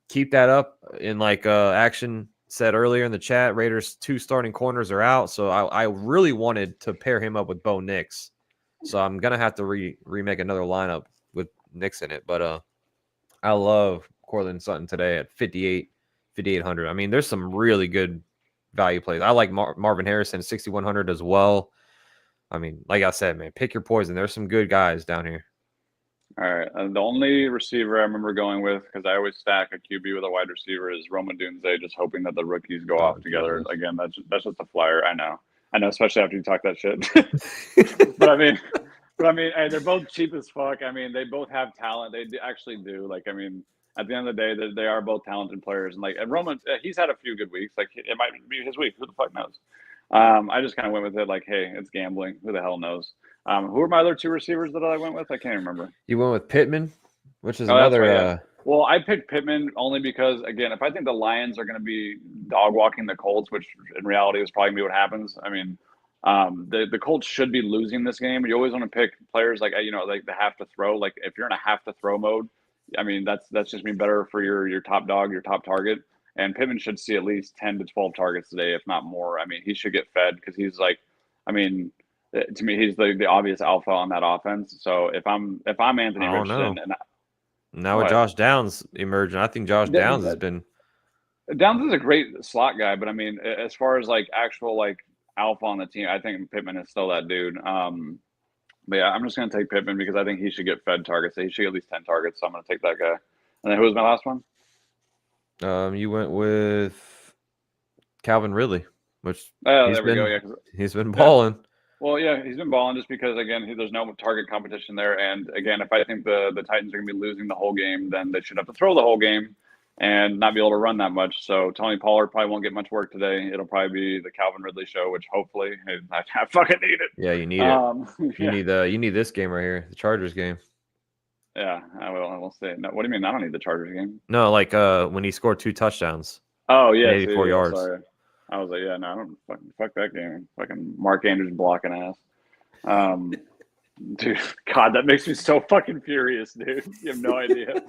keep that up. In like Action said earlier in the chat, Raiders 2 starting corners are out, so I really wanted to pair him up with Bo Nix. So I'm gonna have to remake another lineup with Nix in it. But I love Cortland Sutton today at 5,800. I mean, there's some really good value plays. I like Marvin Harrison at 6,100 as well. I mean, like I said, man, pick your poison. There's some good guys down here. All right. The only receiver I remember going with, because I always stack a QB with a wide receiver, is Roman Dunze, just hoping that the rookies go off together. Jesus. Again, that's just a flyer. I know, especially after you talk that shit. but I mean, hey, they're both cheap as fuck. I mean, they both have talent. They actually do. Like, I mean, at the end of the day, they are both talented players. And like Roman, he's had a few good weeks. Like it might be his week. Who the fuck knows? I just kind of went with it. Like, hey, it's gambling. Who the hell knows? Who are my other 2 receivers that I went with? I can't remember. You went with Pittman, which is another. Right, yeah. Well, I picked Pittman only because, again, if I think the Lions are going to be dog walking the Colts, which in reality is probably going to be what happens. I mean, the Colts should be losing this game. You always want to pick players like like the have to throw. Like if you're in a have to throw mode, I mean that's just been better for your top dog, your top target. And Pittman should see at least 10 to 12 targets today, if not more. I mean, he should get fed because he's like, I mean, to me, he's the obvious alpha on that offense. So if I'm Anthony Richardson, and now with Josh Downs emerging, I think Josh Downs has been. Downs is a great slot guy, but I mean, as far as like actual like alpha on the team, I think Pittman is still that dude. But yeah, I'm just gonna take Pittman because I think he should get fed targets. He should get at least 10 targets. So I'm gonna take that guy. And then who was my last one? You went with Calvin Ridley, which there we go. Yeah, he's been balling. Well, yeah, he's been balling just because, again, there's no target competition there. And, again, if I think the Titans are going to be losing the whole game, then they should have to throw the whole game and not be able to run that much. So Tony Pollard probably won't get much work today. It'll probably be the Calvin Ridley show, which hopefully I fucking need it. Yeah, you need it. You need this game right here, the Chargers game. Yeah, I will see. No, what do you mean? I don't need the Chargers game. No, like when he scored 2 touchdowns. Oh yeah, 84 yards. Sorry. I was like, yeah, no, I don't fuck that game. Fucking Mark Andrews blocking ass. Dude, God, that makes me so fucking furious, dude. You have no idea.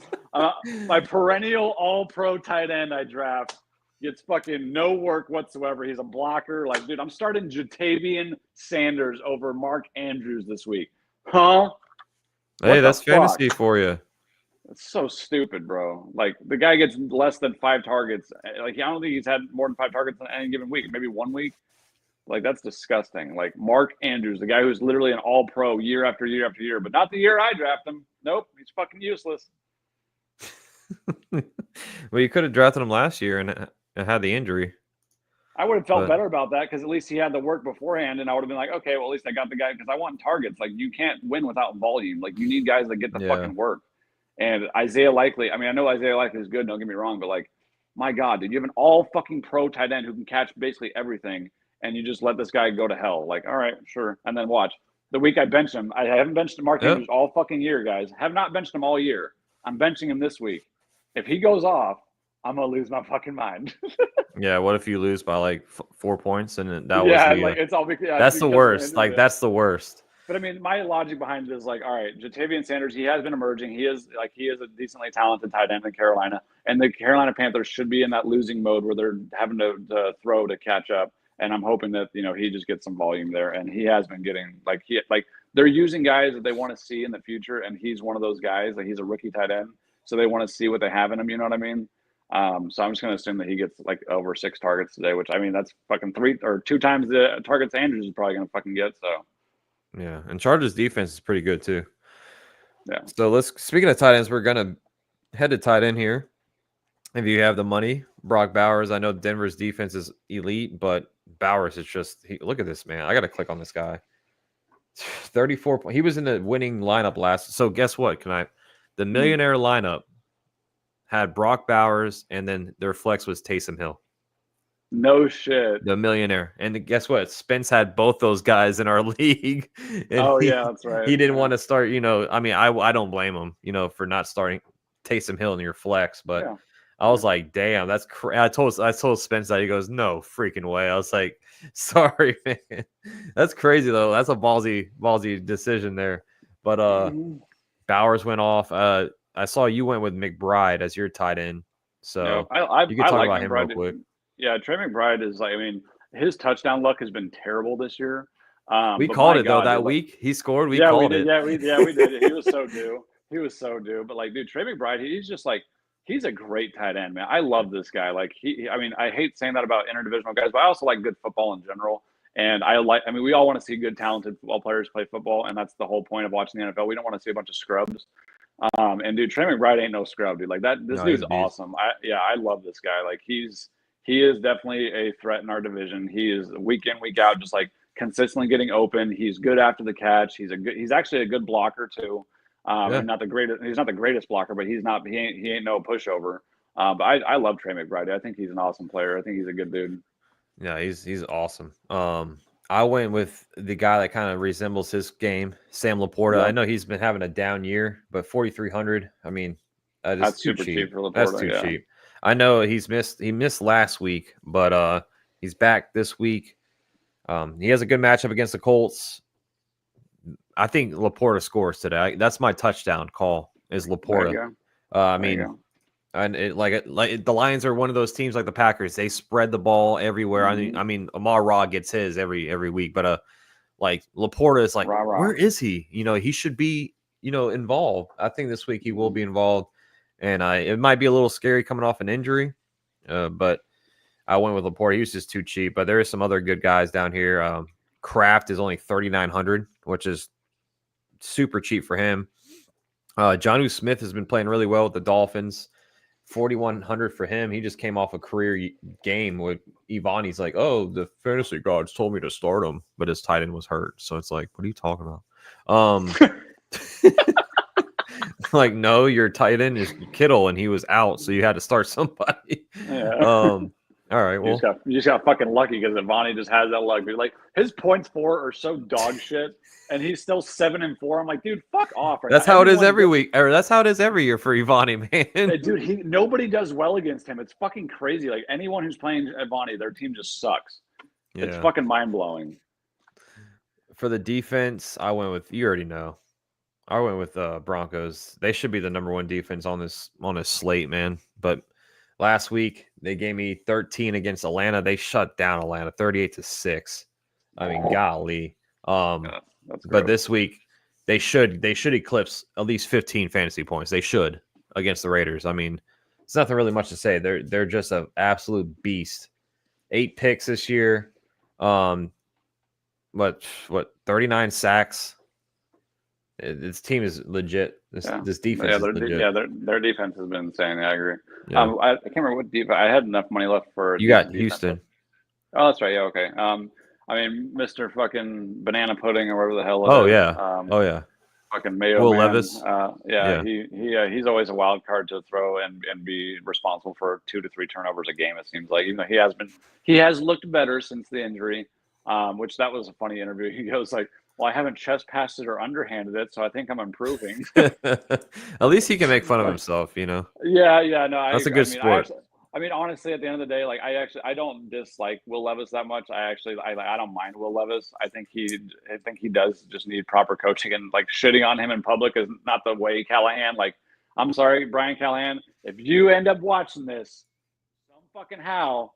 My perennial all-pro tight end I draft gets fucking no work whatsoever. He's a blocker. Like, dude, I'm starting Jatavian Sanders over Mark Andrews this week. Huh? Hey, that's fantasy for you. It's so stupid, bro. Like, the guy gets less than 5 targets. Like, I don't think he's had more than 5 targets in any given week. Maybe 1 week. Like, that's disgusting. Like, Mark Andrews, the guy who's literally an all-pro year after year after year, but not the year I draft him. Nope, he's fucking useless. Well, you could have drafted him last year and had the injury. I would have felt better about that because at least he had the work beforehand, and I would have been like, okay, well, at least I got the guy because I want targets. Like, you can't win without volume. Like, you need guys that get the fucking work. And Isaiah Likely, I mean, I know Isaiah Likely is good, don't get me wrong, but, like, my God, dude, you have an all-fucking-pro tight end who can catch basically everything, and you just let this guy go to hell. Like, all right, sure. And then watch. the week I benched him. I haven't benched Mark Yep. Andrews all fucking year, guys. Have not benched him all year. I'm benching him this week. If he goes off, I'm gonna lose my fucking mind. Yeah. What if you lose by like 4 points and that was Yeah, the? like it's all because That's the of worst. Andrews, Like yeah. that's the worst. But I mean, my logic behind it is like, all right, Jatavian Sanders, he has been emerging. He is a decently talented tight end in Carolina, and the Carolina Panthers should be in that losing mode where they're having to throw to catch up. And I'm hoping that he just gets some volume there, and he has been getting they're using guys that they want to see in the future, and he's one of those guys. Like he's a rookie tight end, so they want to see what they have in him. You know what I mean? So I'm just going to assume that he gets like over 6 targets today, which I mean that's fucking 3 or 2 times the targets Andrews is probably going to fucking get. So. Yeah, and Chargers defense is pretty good too. Yeah. So speaking of tight ends, we're gonna head to tight end here. If you have the money, Brock Bowers. I know Denver's defense is elite, but Bowers is just look at this man. I gotta click on this guy. 34 he was in the winning lineup last. So guess what? The millionaire lineup had Brock Bowers, and then their flex was Taysom Hill. No shit. The millionaire. And guess what? Spence had both those guys in our league. And yeah, that's right. He didn't want to start, I mean, I don't blame him, for not starting Taysom Hill in your flex, but Yeah. I was like, damn, that's I told Spence that. He goes, no freaking way. I was like, sorry, man. That's crazy though. That's a ballsy decision there. But Bowers went off. I saw you went with McBride as your tight end. So you can talk about him real quick. Yeah, Trey McBride is his touchdown luck has been terrible this year. We called it though that week. He scored. We called it. Yeah, we did. He was so due. But dude, Trey McBride, he's just he's a great tight end, man. I love this guy. I hate saying that about interdivisional guys, but I also like good football in general. And we all want to see good, talented football players play football, and that's the whole point of watching the NFL. We don't want to see a bunch of scrubs. And dude, Trey McBride ain't no scrub, dude. This dude's awesome. I love this guy. He is definitely a threat in our division. He is week in, week out, just consistently getting open. He's good after the catch. He's actually a good blocker too. And not the greatest. He's not the greatest blocker, but he ain't no pushover. But I love Trey McBride. I think he's an awesome player. I think he's a good dude. Yeah, he's awesome. I went with the guy that kind of resembles his game, Sam Laporta. I know he's been having a down year, but 4,300. I mean, that's too cheap for Laporta. That's too cheap. I know he missed last week, but he's back this week. He has a good matchup against the Colts. I think Laporta scores today. That's my touchdown call is Laporta. I mean, and the Lions are one of those teams like the Packers. They spread the ball everywhere. I mean, Amar Ra gets his every week, but Laporta is where is he? He should be involved. I think this week he will be involved, and it might be a little scary coming off an injury, but I went with Laporta. He was just too cheap, but there are some other good guys down here. Kraft is only 3,900, which is super cheap for him. Jonnu Smith has been playing really well with the Dolphins. 4,100 for him. He just came off a career game with Yvonne. He's like, oh, the fantasy gods told me to start him, but his tight end was hurt. So it's like, what are you talking about? No, your tight end is Kittle, and he was out, so you had to start somebody. Yeah. All right, well, you just got fucking lucky because Ivani just has that luck. Dude. His points for are so dog shit, and he's still 7-4. I'm like, dude, fuck off. That's how it is every week, or that's how it is every year for Ivani, man. Dude, nobody does well against him. It's fucking crazy. Anyone who's playing Ivani, their team just sucks. Yeah. It's fucking mind blowing. For the defense, I went with Broncos. They should be the number one defense on this slate, man. But last week they gave me 13 against Atlanta. They shut down Atlanta 38-6. I mean, golly. But this week they should eclipse at least 15 fantasy points. They should against the Raiders. I mean, it's nothing really much to say. They're just an absolute beast. 8 picks this year. What 39 sacks. This team is legit. This defense is legit. Their defense has been insane. I agree. Yeah. I can't remember what defense. I had enough money left for. You got Houston. Oh, that's right. Yeah, okay. I mean, Mr. fucking Banana Pudding or whatever the hell. Fucking Mayo. Will Man. Levis. He's always a wild card to throw and be responsible for 2 to 3 turnovers a game. It seems like, even though he has looked better since the injury. Which that was a funny interview. He goes well, I haven't chest passed it or underhanded it, so I think I'm improving. At least he can make fun of Like, himself, you know. yeah, no, That's a I good mean, sport. honestly, at the end of the day, like, I don't dislike Will Levis that much. I don't mind Will Levis. I think he does just need proper coaching, and like shitting on him in public is not the way. Callahan, like, I'm sorry, Brian Callahan, if you end up watching this, some fucking how,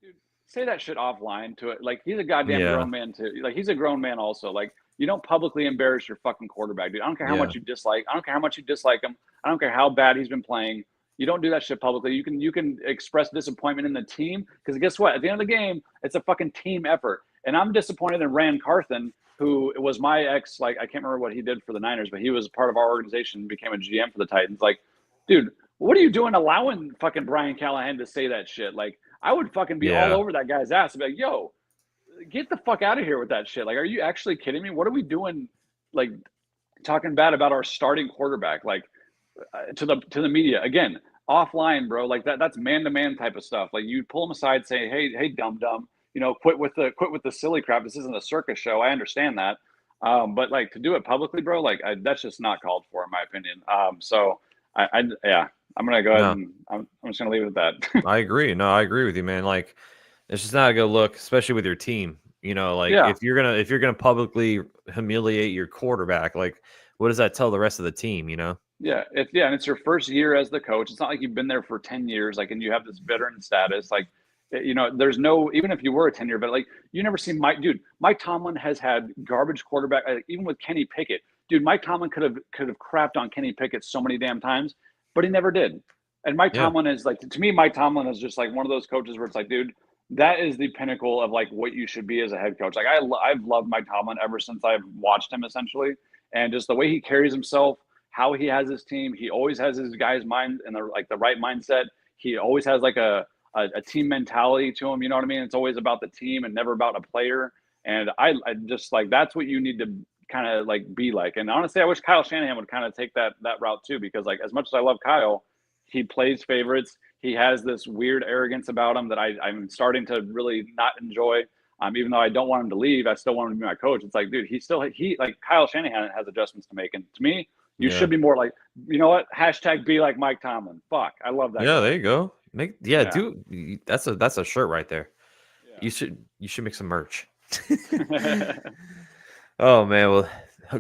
dude, say that shit offline to it. Like, he's a goddamn Yeah. grown man too. Like, he's a grown man also. Like, you don't publicly embarrass your fucking quarterback, dude. I don't care how Yeah. much you dislike. I don't care how much you dislike him. I don't care how bad he's been playing. You don't do that shit publicly. You can express disappointment in the team, because guess what? At the end of the game, it's a fucking team effort. And I'm disappointed in Rand Carthen, who was my ex. Like, I can't remember what he did for the Niners, but he was part of our organization, became a GM for the Titans. Like, dude, what are you doing allowing fucking Brian Callahan to say that shit? Like, I would fucking be all Yeah. over that guy's ass and be like, yo, get the fuck out of here with that shit. Like, are you actually kidding me? What are we doing? Like, talking bad about our starting quarterback, like, to the media again, offline, bro. Like, that's man to man type of stuff. Like, you pull them aside, say, hey, dum dum, quit with the silly crap. This isn't a circus show. I understand that, but like, to do it publicly, bro, like, that's just not called for, in my opinion. So yeah, I'm gonna go ahead No, and I'm just gonna leave it at that. I agree. No, I agree with you, man. Like, it's just not a good look, especially with your team. You know, like Yeah. if you're gonna publicly humiliate your quarterback, like what does that tell the rest of the team? You know? Yeah, and it's your first year as the coach. It's not like you've been there for 10 years, like, and you have this veteran status. Like, there's no, even if you were a 10-year vet, like, you never seen Mike Tomlin has had garbage quarterback, even with Kenny Pickett. Dude, Mike Tomlin could have crapped on Kenny Pickett so many damn times, but he never did. And Mike Yeah. Tomlin is like, to me, Mike Tomlin is just like one of those coaches where it's like, dude, that is the pinnacle of like what you should be as a head coach. Like, I've loved Mike Tomlin ever since I've watched him, essentially, and just the way he carries himself, how he has his team. He always has his guys' mind and the right mindset. He always has like a team mentality to him. You know what I mean? It's always about the team and never about a player. And I just like, that's what you need to kind of like be like. And honestly, I wish Kyle Shanahan would kind of take that route too, because like, as much as I love Kyle, he plays favorites. He has this weird arrogance about him that I'm starting to really not enjoy. Even though I don't want him to leave, I still want him to be my coach. It's like, dude, he like Kyle Shanahan has adjustments to make. And to me, you Yeah. should be more like, you know what? Hashtag be like Mike Tomlin. Fuck, I love that. Yeah, guy. there you go. Yeah. Dude, that's a shirt right there. Yeah. You should make some merch. Oh man, well,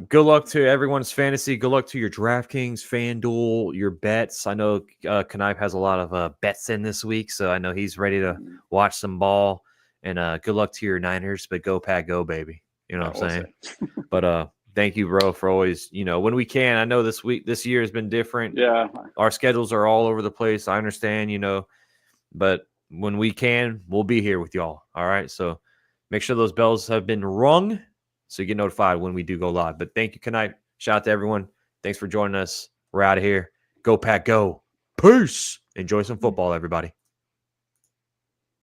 good luck to everyone's fantasy. Good luck to your DraftKings, FanDuel, your bets. I know Knipe has a lot of bets in this week, so I know he's ready to watch some ball. And good luck to your Niners, but go Pack, go baby. You know what I'm saying? But thank you, bro, for always, when we can. I know this year has been different. Yeah. Our schedules are all over the place. I understand, but when we can, we'll be here with y'all. All right. So make sure those bells have been rung so you get notified when we do go live. But thank you, Knipe. Shout out to everyone. Thanks for joining us. We're out of here. Go Pack, go. Peace. Enjoy some football, everybody.